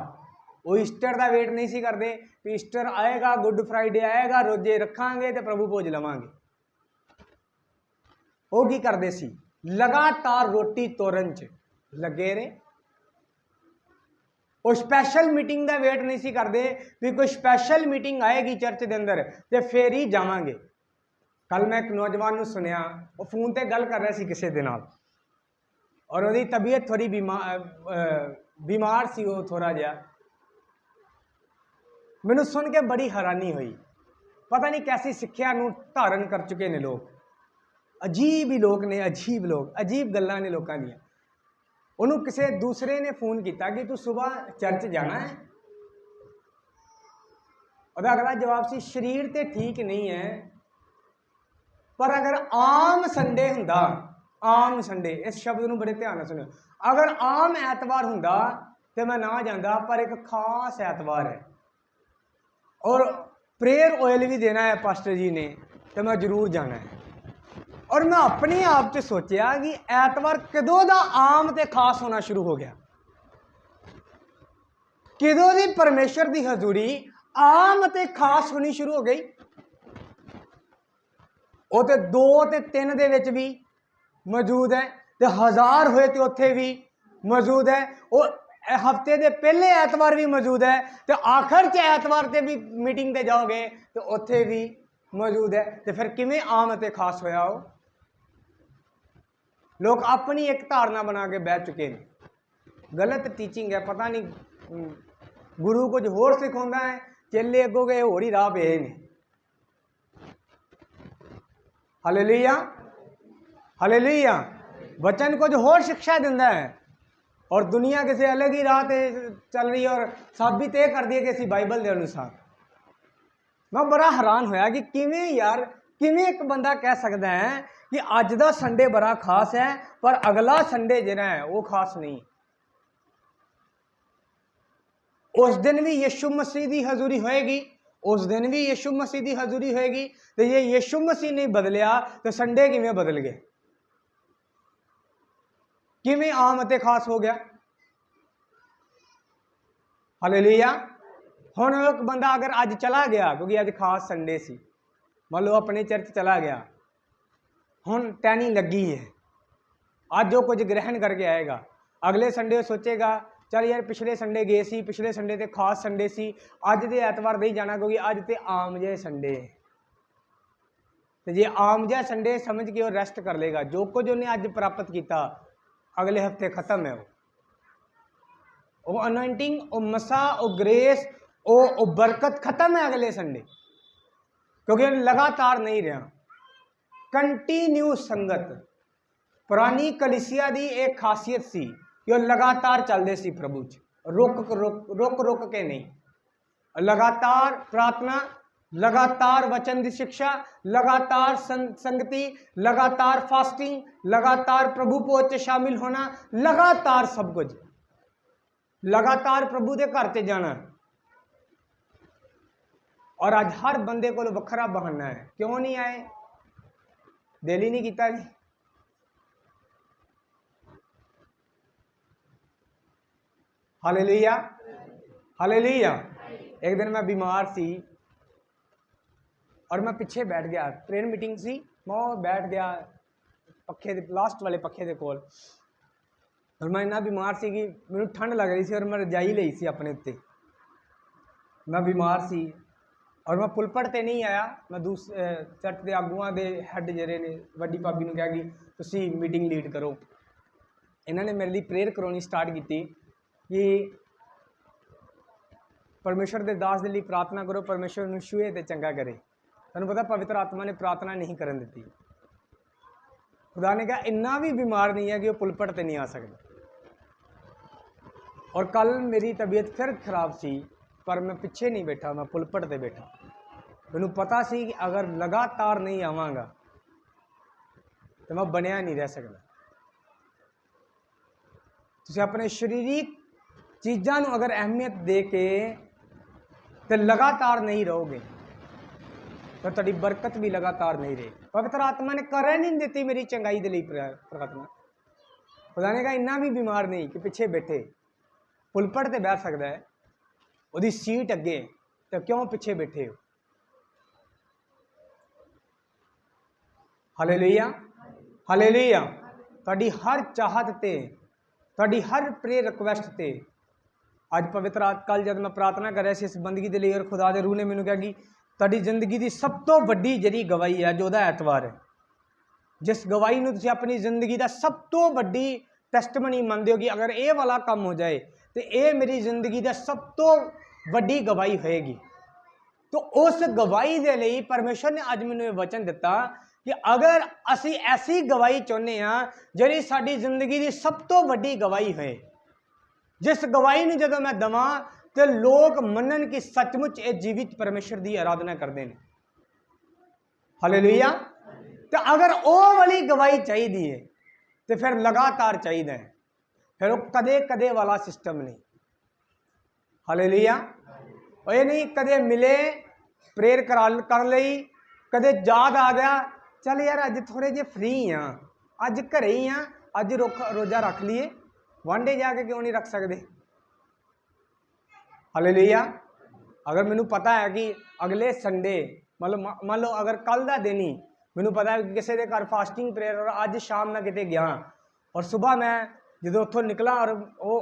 वो ईस्टर का वेट नहीं सी करते कि ईस्टर आएगा, गुड फ्राइडे आएगा, रोजे रखांगे तो प्रभु भोज लवांगे। वो की करते सी? लगातार रोटी तोड़न च लगे रहे। वो स्पैशल मीटिंग का वेट नहीं सी करते भी कोई स्पैशल मीटिंग आएगी चर्च के अंदर तो फिर ही जावांगे। कल मैं एक नौजवान नूं सुनिया, वो फोन ते गल कर रहा सी किसी दे नाल और उसकी तबीयत थोड़ी बीमार सी, वो थोड़ा जिहा। मैनू सुन के बड़ी हैरानी हुई, पता नहीं कैसी सिक्ख्या नूं धारण कर चुके ने लोग। अजीब ही लोग ने, अजीब लोग, अजीब गल्लां ने लोगों दी। उन्होंने किसी दूसरे ने फोन किया कि तू सुबह चर्च जाना है, और अगला जवाब सी शरीर तो ठीक नहीं है, पर अगर आम संडे हुंदा आम संडे, इस शब्द ਨੂੰ बड़े ध्यान ਨਾਲ सुनियो। अगर आम ਐਤਵਾਰ ਹੁੰਦਾ तो मैं ना जाता, पर एक खास ਐਤਵਾਰ है और प्रेयर ऑयल भी देना है पास्टर जी ने, तो मैं जरूर जाना है। और मैं अपने आप से सोचा कि ਐਤਵਾਰ कदों का आम तो खास होना शुरू हो गया, कदों की परमेश्वर की हजूरी आम ते खास होनी शुरू हो गई। वो तो 2 ते 3 दे विच भी मौजूद है, ते 1000 होए तो उत्थे भी मौजूद है, वो हफ्ते के पहले ऐतवार भी मौजूद है, तो आखिर च ऐतवार ते भी मीटिंग ते जाओगे तो उत्थे भी मौजूद है। तो फिर किवें आम ते खास होया हो? लोग अपनी एक धारणा बना के बैठ चुके हैं, गलत टीचिंग है। पता नहीं गुरु कुछ होर सिखाता है, चेले अगों गए होर ही राह पे ने। Hallelujah, hallelujah. वचन कुछ होर शिक्षा दिंदा है और दुनिया किसी अलग ही राह ते चल रही है और साबित यह कर दी है कि असी बाइबल के अनुसार। मैं बड़ा हैरान होया कि किवें यार, किवें एक बंदा कह सकता है कि अज दा संडे बड़ा खास है पर अगला संडे जिहड़ा है वो खास नहीं। उस दिन भी यीशु मसीह की हजूरी होएगी, उस दिन भी यीशु मसीह की हजूरी होएगी। तो ये यीशु मसीह नहीं बदलिया तो संडे किवें बदल गए, किवें आम ते खास हो गया? हालेलुया। हुण एक बंदा अगर अज चला गया, क्योंकि अज खास संडे सी, मान लो अपने चर्च चला गया, हुण टहनी लगी है, अज वो कुछ ग्रहण करके आएगा, अगले संडे सोचेगा चल यार पिछले संडे गए सी, पिछले संडे तो खास संडे सी, अज तो ऐतवार नहीं जाना क्योंकि अज तो आम जे संडे है। तो जे आम जहा संडे समझ के वो रेस्ट कर लेगा, जो कुछ उन्हें अज प्राप्त किया अगले हफ्ते खत्म है। वो अनॉइंटिंग, वो मसा, वो ग्रेस, वो बरकत खत्म है अगले संडे, क्योंकि लगातार नहीं रहा। कंटिन्यू संगत पुरानी कलीसिया की एक खासियत सी कि वो लगातार चलते सी प्रभु च, रुक के नहीं, लगातार प्रार्थना, लगातार वचन की शिक्षा, लगातार संगति, लगातार फास्टिंग, लगातार प्रभु भोज च शामिल होना, लगातार सब कुछ, लगातार प्रभु के घर से जाना। और अज हर बंदे को वखरा बहाना है, क्यों नहीं आए? दिल ही नहीं किया जी। Hallelujah, hallelujah. एक दिन मैं बीमार सी और मैं पिछे बैठ गया, ट्रेन मीटिंग सी, मैं बैठ गया पखे दे, लास्ट वाले पखे के कोल, और मैं इन्ना बीमार सी कि मैनू ठंड लग रही सी और मैं रजाई लई सी अपने उत्ते। मैं बीमार सी और मैं पुलपट ते नहीं आया, मैं चर्च के आगुआं दे हैड जरे ने वड्डी भाभी नूं कहा कि तुसीं मीटिंग लीड करो। इन्होंने मेरे लिए प्रेयर करवानी स्टार्ट की कि परमेश्वर के दास के लिए प्रार्थना करो, परमेश्वर नूं छूए ते चंगा करे। तुहानूं पता पवित्र आत्मा ने प्रार्थना नहीं करन दी। खुदा ने कहा इन्ना भी बीमार नहीं है कि वो पुलपट ते नहीं आ सकता। और कल मेरी तबीयत फिर खराब सी, पर मैं पिछे नहीं बैठा, मैं पुलपट ते बैठा। मैनूं पता सी कि अगर लगातार नहीं आवांगा तो मैं बनया नहीं रह सकता। तुसीं अपने शरीरिक चीज़ों को अगर अहमियत दे के तो लगातार नहीं रहोगे तो तुहाडी बरकत भी लगातार नहीं रहे। पवित्र आत्मा ने कर नहीं देती मेरी चंगाई के लिए प्रार्थना। खुदा ने कहा इन्ना भी बीमार नहीं कि पिछे बैठे, पुलपट ते बैठ सकता है, उसकी सीट अगे, तो क्यों पिछे बैठे हो? Hallelujah, hallelujah. तुहाडी हर चाहत ते, तुहाडी हर प्रेयर रिक्वेस्ट ते अज पवित्र कल जब मैं प्रार्थना कर रहा सी इस बंदगी के लिए, और खुदा के रूह ने मैनूं कहा कि तुहाडी जिंदगी की सब तो वड्डी जिहड़ी गवाही है जो दा ऐतवार है, जिस गवाही नूं तुसीं अपनी जिंदगी का सब तो वड्डी टेस्टमनी मानते हो कि अगर ये वाला काम हो जाए तो ये मेरी जिंदगी का सब तो वड्डी गवाही होएगी। तो उस गवाही के लिए परमेश्वर ने अज मैनूं वचन दिता कि अगर असी ऐसी गवाही चाहुंदे हां जिहड़ी साडी जिंदगी की सब तो वड्डी गवाही होए, जिस गवाही नूं जदों मैं दवां तो लोग मनन कि सचमुच ये जीवित परमेश्वर की आराधना करते हैं। हालेलुया। तो अगर वो वाली गवाही चाहिए है तो फिर लगातार चाहिए है, फिर वो कदे कदे वाला सिस्टम नहीं। हालेलुया। और ये नहीं कदे मिले प्रेयर कर ली, कदे याद आ गया चल यार अज थोड़े जे फ्री हाँ, अज घरे ही हाँ, अज रोजा रख लीए, वांडे जाके क्यों नहीं रख सकते। हालेलुया। अगर मैनू पता है कि अगले संडे मतलब मान लो अगर कल का दिन ही मैनू पता है कि किसी के घर फास्टिंग प्रेयर और अज शाम मैं किते गया और सुबह मैं जो उत्थों निकला और वो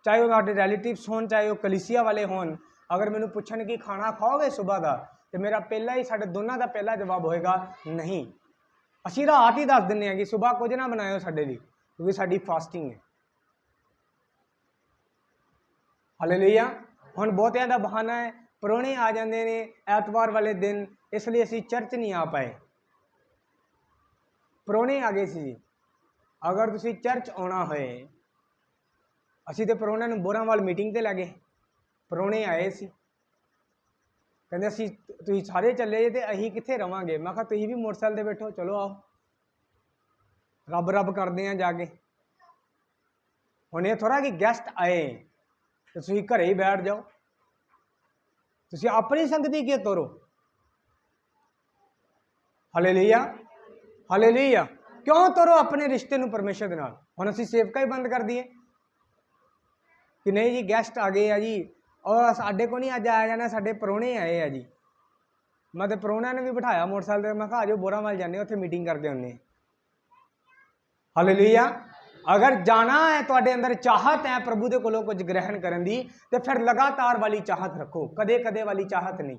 चाहे वो साढ़े रैलेटिव्स होन चाहे वो कलीसिया वाले होन, अगर मैनू पूछन कि खाना खाओगे सुबह का, तो मेरा पहला ही साढ़े दोनों का पहला जवाब होएगा नहीं। असी रात ही दस दें कि सुबह कुछ ना बनाओ साढ़े लिए, क्योंकि साड़ी फास्टिंग है। हालेलुया। हुण बहुतियां दा बहाना है परौणे आ जाते ने ऐतवार वाले दिन, इसलिए असी चर्च नहीं आ पाए। परौणे आ गए सी। अगर तुसी चर्च आना होए, असी तो परौणिਆਂ ਨੂੰ बोरांवाल मीटिंग ते लै गए, परौणे आए सी, कहते असी तुसी सारे चले जे ते अही कित्थे रवांगे। मैं कहा तुसी भी मोटरसाइकिल ते बैठो, चलो आओ रब रब करते हैं जाके। हुण ये थोड़ा कि गैसट आए तो तुसी घरे ही बैठ जाओ, तुसी अपनी संगति क्यों तोरो। हालेलुया। हालेलुया। क्यों तोरो अपने रिश्ते नूं परमेश्वर दे नाल। हुण असीं सेवका ही बंद कर दिए कि नहीं जी गैसट आ गए आ जी, और साडे को नहीं अज आया जाना, साडे परौणे आए आ जी। मैं तो परौणिਆਂ ने भी बिठाया मोटरसाइकिल ते, मैं कहा आजो बोरांवाल जाने उत्थे मीटिंग करके आने। हालेलुया। अगर जाना है तुहाडे अंदर चाहत है प्रभु दे कोलों कुछ ग्रहण करन दी, तो फिर लगातार वाली चाहत रखो, कदे कदे वाली चाहत नहीं।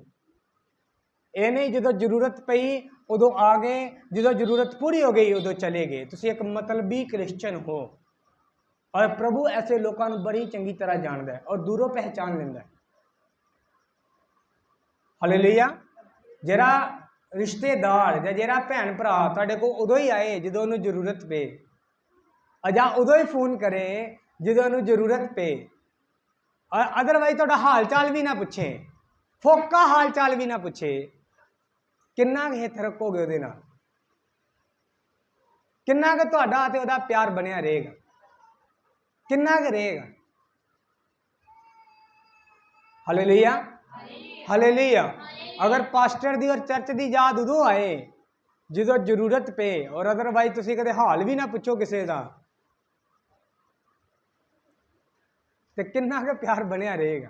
ये नहीं जो जरूरत पई उदों आ गए, जो जरूरत पूरी हो गई उदों चले गए। तुसीं एक मतलबी क्रिश्चन हो, और प्रभु ऐसे लोगों को बड़ी चंगी तरह जानता है और दूरों पहचान लेंदा है। हालेलुया। जरा रिश्तेदार या जरा भैन भरा तुहाडे कोल उदों ही आए जो उन्होंने जरूरत पे, अजा उदों ही फोन करे जो उन्होंने जरूरत पे, और अदरवाइज तुहाडा हाल चाल भी ना पूछे, फोका हाल चाल भी ना पूछे, किन्ना हित रखोगे उहदे नाल, किन्ना क तुहाडा ते उहदा प्यार बनिया रहेगा, किन्ना क रहेगा। हालेलुया। हालेलुया। अगर पास्टर दी और चर्च दी याद उदों आए जो जरूरत पे, और अदरवाइज तुसीं कदे हाल भी ना पूछो किसी का, तो किन्ना क प्यार बनिया रहेगा।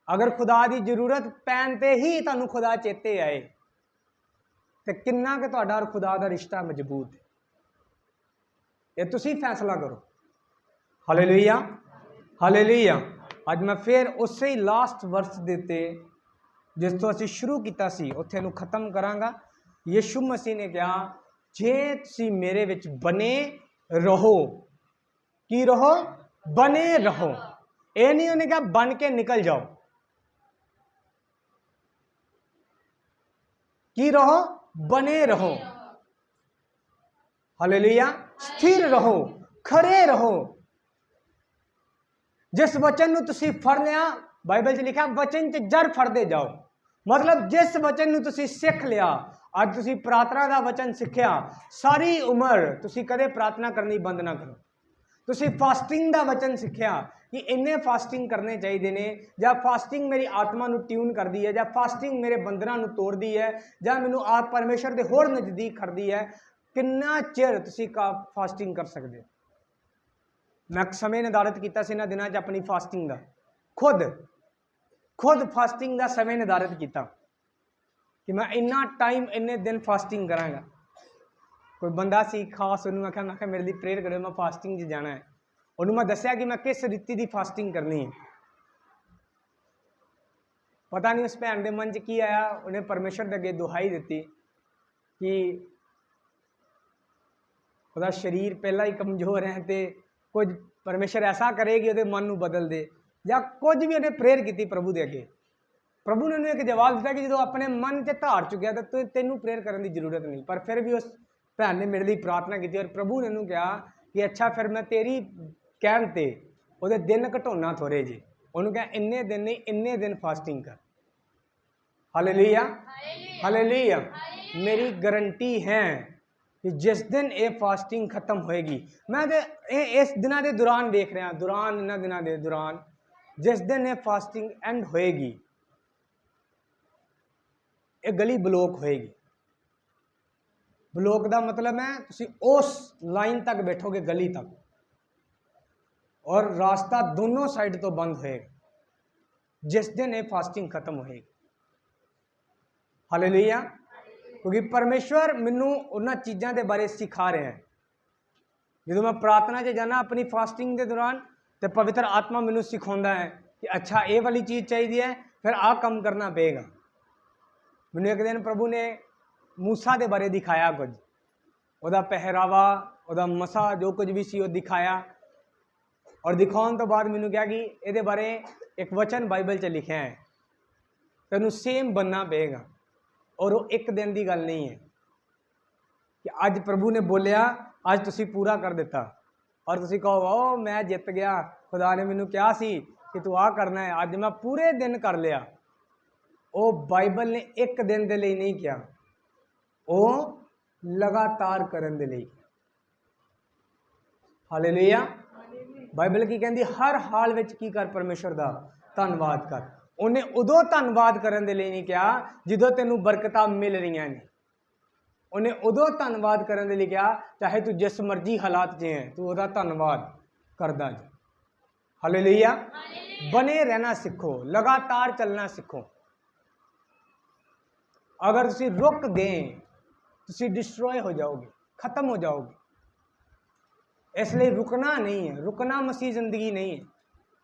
अगर खुदा की जरूरत पैन ते ही तुहानूं खुदा चेते आए, तो किन्ना क तुहाडा और खुदा का रिश्ता मजबूत है, ये तुसीं फैसला करो। हालेलुया। हालेलुया। अज मैं फिर उस ही लास्ट वर्स दे उत्ते जिस तो असीं शुरू किया सी उत्थे नूं खत्म करांगा। यीशु मसीह ने कहा जे तुसीं मेरे विच बने रहो, की रहो, बने रहो। ये नहीं उन्हें कहा बन के निकल जाओ, की रहो, बने रहो। हालेलुया। स्थिर रहो, खरे रहो। जिस वचन नूं तुसीं फड़ लिया, बाइबल च लिखा वचन च जड़ फड़ते जाओ, मतलब जिस वचन नूं तुसीं सीख लिया, अज तुसीं प्रार्थना का वचन सीखिया, सारी उम्र तुसीं कदे प्रार्थना करनी बंद ना करो। तुसीं फास्टिंग का वचन सीखिया कि इन्ने फास्टिंग करने चाहिए ने, या फास्टिंग मेरी आत्मा नूं ट्यून करती है, या फास्टिंग मेरे बंधनां नूं तोड़ती है, या मैनूं आप परमेश्वर के होर नज़दीक करती है। किन्ना चिर तुसीं का फास्टिंग कर सकते हो। मैं समय निर्धारित किया इन्होंने दिनों अपनी फास्टिंग का, खुद फास्टिंग का समय निर्धारित किया कि मैं इन्ना टाइम इन्ने दिन फास्टिंग करांगा। कोई बंदा सी खास, उन्होंने मैं मेरे लिए प्रेयर करो, मैं फास्टिंग च जाना है। उन्होंने मैं दसिया कि मैं किस रीति की फास्टिंग करनी है। पता नहीं उस भैन के मन च की आया, उन्हें परमेश्वर के अगे दुहाई दी कि उसका शरीर पहला ही कमजोर है, तो कुछ परमेश्वर ऐसा करे कि वो मन को बदल दे, या कुछ भी उन्हें प्रेयर की प्रभु के अगे। प्रभु ने उन्हें एक जवाब दिया कि जो अपने मन से धार चुकिया तो तेनों प्रेयर करने की जरूरत नहीं। पर फिर भी उस भैन ने मेरे लिए प्रार्थना की और प्रभु ने उन्होंने कहा कि अच्छा फिर मैं तेरी कहन ते वो दिन घटाना थोड़े जे। उन्होंने कहा इन्ने दिन नहीं, इन्ने दिन फास्टिंग कर। हालेलुया। हालेलुया। मेरी गारंटी है कि जिस दिन ये फास्टिंग खत्म होएगी, मैं इस दिनों के दौरान देख रहा दौरान इन्होंने दिनों के दौरान जिस दिन ये फास्टिंग एंड होएगी, ये गली ब्लॉक होएगी। ब्लॉक का मतलब है तुसी उस लाइन तक बैठोगे गली तक, और रास्ता दोनों साइड तो बंद होएगा जिस दिन ये फास्टिंग खत्म होएगी। हालेलुया। क्योंकि परमेश्वर मैनू उन्होंने चीज़ों के बारे सिखा रहे हैं। जो मैं प्रार्थना च जाना अपनी फास्टिंग के दौरान, तो पवित्र आत्मा मैनू सिखाता है कि अच्छा ये वाली चीज़ चाहिए है, फिर आ काम करना पेगा। मैनू एक दिन प्रभु ने मूसा के बारे दिखाया, कुछ वह पहरावा, वह मसा जो कुछ भी सी वो दिखाया, और दिखाने तो बाद मैनू कहा कि ये बारे एक वचन बाइबल च लिखा है, तेनू सेम बनना पेगा। और वो एक दिन की गल नहीं है कि अज प्रभु ने बोलिया अज तुसी पूरा कर दिता और तुसी कहो ओ मैं जित गया, खुदा ने मैनू कहा सी कि तू आ करना है, अज मैं पूरे दिन कर लिया। वो बाइबल ने एक दिन के लिए नहीं किया, वो लगातार करन दे लिए। हालेलुया। बाइबल की कहती हर हाल विच की कर परमेश्वर का धन्नवाद कर। उन्हें उदों धन्नवाद करन दे लिए नहीं कहा जो तेनू बरकतां मिल रही ने, उन्हें उदों धन्नवाद करन दे लिए कहा चाहे तू जिस मर्जी हालात च है तू उहदा धन्नवाद करदा जा। हालेलुया। बने रहना सीखो, लगातार चलना सीखो। अगर तुसी रुक गए तुसी डिस्ट्रॉय हो जाओगे, खत्म हो जाओगे। इसलिए रुकना नहीं है, रुकना मसीह जिंदगी नहीं है।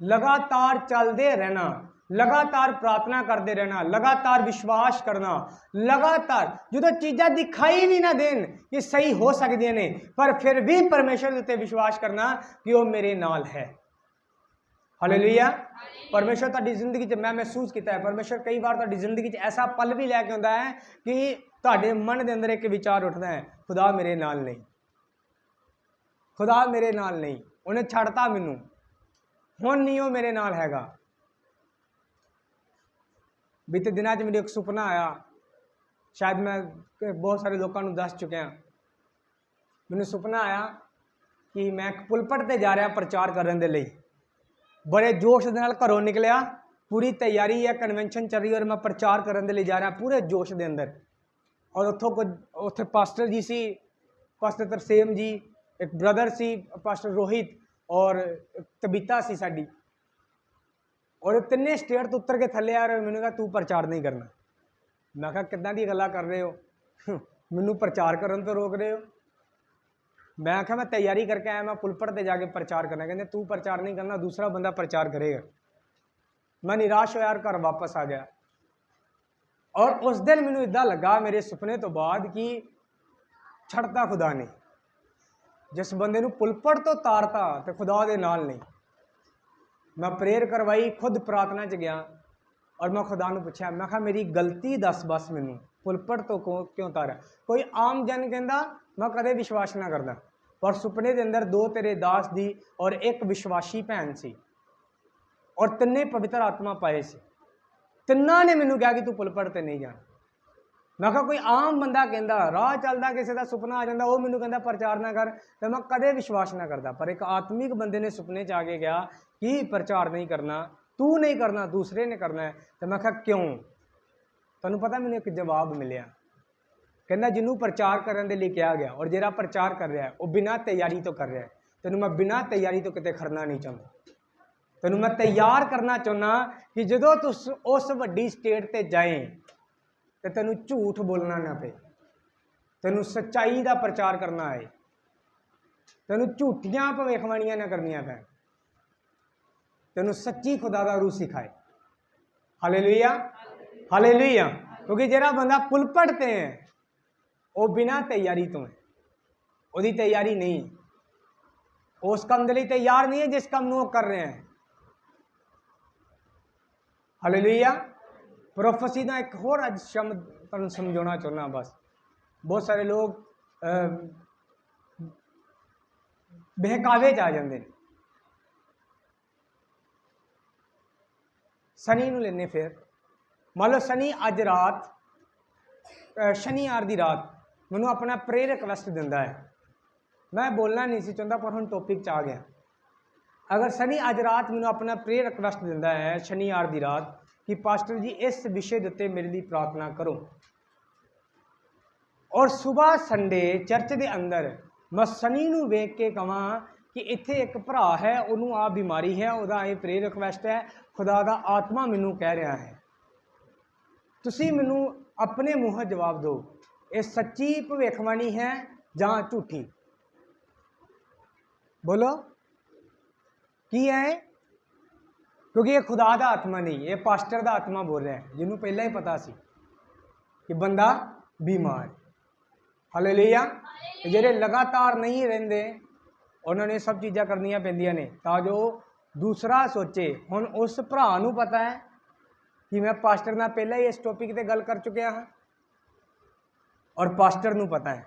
लगातार चलते रहना, लगातार प्रार्थना करते रहना, लगातार विश्वास करना, लगातार जो चीज़ां दिखाई भी ना देन कि सही हो सकती ने, पर फिर भी परमेश्वर के उत्ते विश्वास करना कि वो मेरे नाल है। हालेलुया। परमेश्वर तुहाडी जिंदगी च मैं महसूस किया है, परमेश्वर कई बार तुहाडी जिंदगी च ऐसा पल भी लैके आउंदा है कि तुहाडे मन के अंदर एक विचार उठता है, खुदा मेरे नाल नहीं, खुदा मेरे नाल नहीं, उन्हें छड़ता मैनू, हुण नहीं वो मेरे नाल हैगा। बीते दिनों च मेरे एक सुपना आया, शायद मैं बहुत सारे लोगों को दस चुकिया। मैनू सुपना आया कि मैं एक पुलपट पर जा रहा प्रचार करने के लिए, बड़े जोश के नाल घरों निकलिया, पूरी तैयारी है, कन्वेंशन चल रही और मैं प्रचार करने के लिए जा रहा पूरे जोश के अंदर। और उतों कुछ उत्थे पास्टर जी सी, पास्टर तरसेम जी, एक ब्रदर सी पास्टर रोहित और तबीता सी साडी, और तिन्ने स्टेयर तो उतर के थले आ रहे। मैंने कहा तू प्रचार नहीं करना। मैं कहा कितना दी गल्लां कर रहे हो, मैनू प्रचार करन तो रोक रहे हो। मैं आख्या मैं तैयारी करके आया, मैं पुलपट पर जाके प्रचार करना। कहते तू प्रचार नहीं करना, दूसरा बंदा प्रचार करेगा। मैं निराश होया और घर वापस आ गया। और उस दिन मैनू इदा लगा मेरे सुपने तो बाद कि छड़ता खुदा ने, जिस बंदे नू पुलपट तो तारता तो खुदा दे नाल नहीं। मैं प्रेयर करवाई, खुद प्रार्थना च गया और मैं खुदा नू पूछा, मैं कहा मेरी गलती दस बस, मैनू पुलपट तो क्यों तारा। कोई आम जन कहता मैं कदे विश्वास ना करता, पर सुपने के अंदर दो तेरे दास दी और एक विश्वासी भैन सी, और तिन्ने पवित्र आत्मा पाए से, तिन्ना ने मैनू कहा कि तू पुलपट ते नहीं जाना। मैं कहा कोई आम बंदा कहता राह चलता किसी का सुपना आ जाता, वो मैनू कहता प्रचार ना कर, तो मैं कदे विश्वास ना करता। पर एक आत्मिक बंदे ने सुपने च आके कहा कि प्रचार नहीं करना, तू नहीं करना, दूसरे ने करना है। तो मैं कहा क्यों? तुहानू पता मैंने एक जवाब मिले, कहना जिन्हों प्रचार करने के लिए कहा गया और जिहड़ा प्रचार कर रहा है वो बिना तैयारी तो कर रहा है। तेनों मैं बिना तैयारी तो किते खड़ना नहीं चाहता, तेनों मैं तैयार करना चाहना कि जो तू उस वड्डी स्टेट ते जाए तो तेनों झूठ बोलना ना पे, तेनों सच्चाई का प्रचार करना है, तेनों झूठियां भविष्यवाणियां ना करनिया पैन, तेनों सच्ची खुदा का रूह सिखाए। Hallelujah, hallelujah. क्योंकि जिहड़ा बंदा पुलपट ते है वो बिना तैयारी तो है, उसकी तैयारी नहीं है, उस काम के लिए तैयार नहीं है जिस काम वो कर रहे हैं। हालेलुया। प्रोफेसी का एक होर अज शब्द तुहानू समझाना चाहना। बस बहुत सारे लोग बहकावे च आ जाते हैं। शनि नू लेने, फिर मान लो शनि अज रात, शनिवार की रात ਮੈਨੂੰ ਆਪਣਾ प्रेयर रिक्वेस्ट दिंदा है। मैं बोलना नहीं सी चाहता पर हम टॉपिक च आ गया। अगर शनि अज रात मैनू अपना प्रेयर रिक्वेस्ट दिंदा है शनिवार की रात कि पास्टर जी इस विषय के उत्ते मेरे लिए प्रार्थना करो, और सुबह संडे चर्च के अंदर मैं शनि नू वेख के कहां कि इत्थे एक भरा है, उन्होंने आ बीमारी है, वह ये प्रेयर रिक्वेस्ट है, खुदा का आत्मा मैनू कह रहा है। तुसी मैनू अपने मूँह जवाब दो, ये सच्ची भविष्यवाणी है जां झूठी? बोलो की है? क्योंकि ये खुदा का आत्मा नहीं, ये पास्टर का आत्मा बोल रहा है, जिन्होंने पहला ही पता सी कि बंदा बीमार। हालेलुया। जेडे लगातार नहीं रेंदे उन्होंने सब चीज़ां करनियां पैंदियां ने तां जो दूसरा सोचे। हुण उस भरा नूं पता है कि मैं पास्टर नाल पहला ही इस टॉपिक ते गल कर चुकिया हाँ, और पास्टर नूं पता है,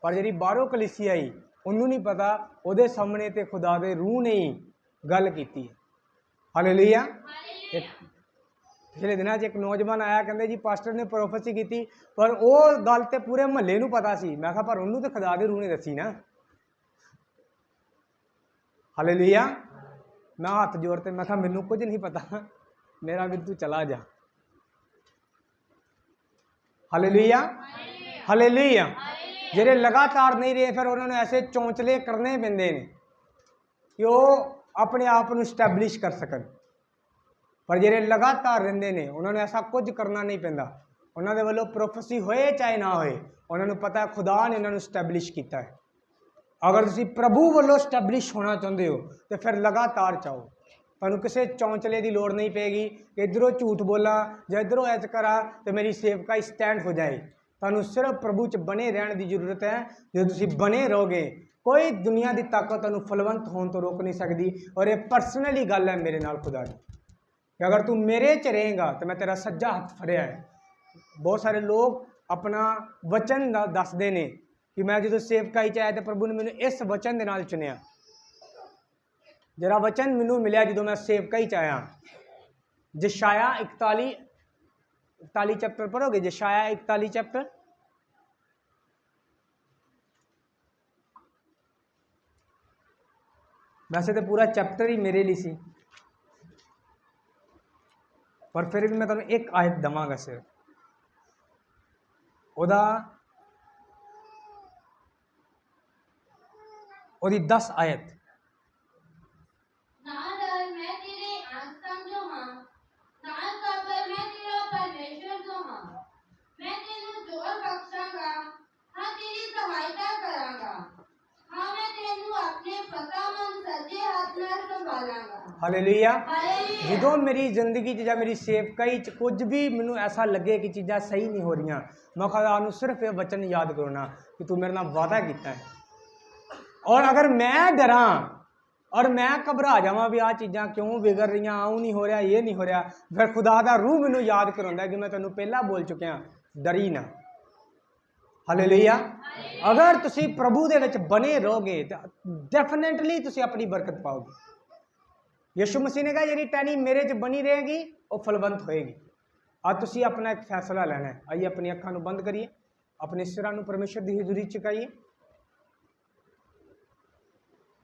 पर जिहड़ी बाहरों कलीसिया आई उन्होंने नहीं पता, उहदे सामने ते खुदा दे रूह ने ही गल कीती है। हालेलुया। पिछले दिनों एक नौजवान आया, कहते जी पास्टर ने प्रोफेसी की, पर वो गल तो पूरे महल्ले नूं पता सी। मैं कहा पर उन्होंने तो खुदा दे रूह ने दसी ना। हालेलुया। मैं हाथ जोड़ते मैं कहा मैनू कुछ नहीं पता, मेरा भी तू चला जा। हालेलुया। हालेलुया। जेडे लगातार नहीं रहे फिर उन्होंने ऐसे चौंचले करने पैंदे ने कि वो अपने आप को स्टैबलिश कर सकन, पर जेडे लगातार रहिंदे ने उन्होंने ऐसा कुछ करना नहीं पैंदा। उन्होंने वालों प्रोफेसी होए चाहे ना होए, उन्होंने पता है खुदा ने उन्होंने स्टैबलिश किया है। अगर तुसी प्रभु वालों स्टैबलिश होना चाहते हो तो फिर लगातार चाहो, तुहानूं किसी चौंचले की लोड़ नहीं पेगी कि इधरों झूठ बोला या इधरों ऐच करा तो मेरी सेवकाई स्टैंड हो जाए। तुहानूं सिर्फ प्रभु च बने रहने की जरूरत है। जो तुसी बने रहोगे कोई दुनिया की ताकत तुहानूं फलवंत होने तो रोक नहीं सकती। और ये पर्सनली गल है मेरे नाल खुदा की कि अगर तू मेरे च रहेगा तो मैं तेरा सज्जा हथ फड़िया है। बहुत सारे लोग अपना वचन दसते हैं कि मैं जो सेवकाई च आया तो प्रभु ने मैंने इस वचन के नाल चुनिया। जरा वचन मैनू मिले जो मैं सेवकाई च आया, जशाया 41 चैप्टर पढ़ोगे, जशाया 41 चैप्टर। वैसे तो पूरा चैप्टर ही मेरे लिए सी, पर फिर भी मैं तुहानूं एक आयत दवांगा सिर्फ ओदी 10 आयत। ना डर, मैं तेरे आसपास जो हां, ना घबरा, मैं तेरा परमेश्वर जो हां। मैं तेनू जोर बख्शांगा, हां तेरी सहायता करांगा। हां मैं तेनू अपने फकामंद सज्जे हाथ नाल संभालांगा। हालेलुया। हालेलुया। जो मेरी जिंदगी च मेरी सेवकाई च कुछ भी मैनू ऐसा लगे कि चीज़ां सही नहीं हो रही, मैं खुदा नूं सिर्फ ये वचन याद करना कि तू मेरे नाल वादा किया है। और अगर मैं डरा और मैं घबरा जावां भी आ चीज़ां क्यों बिगड़ रही, आऊँ नहीं हो रहा, ये नहीं हो रहा, फिर खुदा का रूह मैनू याद करांदा कि मैं तेनों पहला बोल चुकिया, डरी ना। हालेलुया। अगर तुसी प्रभु दे विच बने रहोगे तो डेफिनेटली तुसी अपनी बरकत पाओगे। यीशु मसीह ने कहा जी टहनी मेरे च बनी रहेगी वो फलवंत होएगी। आज तुसी अपना एक फैसला लेना है। आइए अपनी अखां नूं बंद करिए, अपने सिरां नूं परमेश्वर की हजूरी चुकाइए,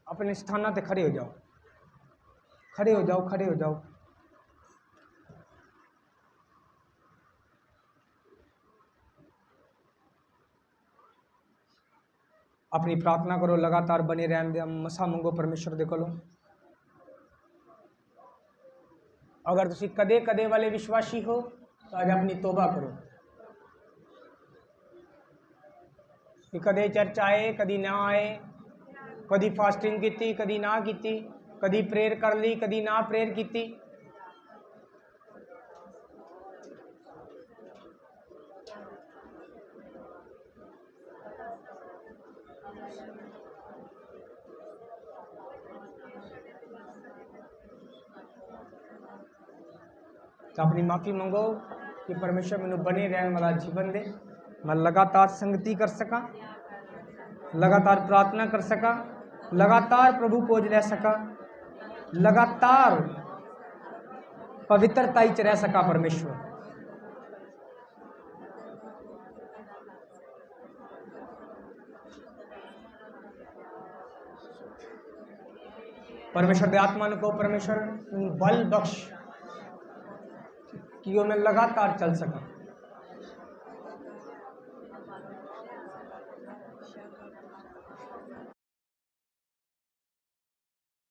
अपने स्थानों पर खड़े हो जाओ, खड़े हो जाओ, खड़े हो जाओ। अपनी प्रार्थना करो, लगातार बने रहने दे, मसा मंगो परमेश्वर दे कोलों। अगर तुसी कदे कदे वाले विश्वासी हो तो आज अपनी तोबा करो कि कदे चर्च आए कदी ना आए, कदी फास्टिंग की कदी ना की, कदी प्रेयर कर ली कदी ना प्रेयर की। तो अपनी माफ़ी मंगो कि परमेश्वर मैनू बने रहने वाला जीवन दे, मैं लगातार संगति कर सका, लगातार प्रार्थना कर सका, लगातार प्रभु खोज ले सका, लगातार पवित्रता च रह सका। परमेश्वर परमेश्वर दे आत्मा को परमेश्वर बल बख्श कि वो मैं लगातार चल सका।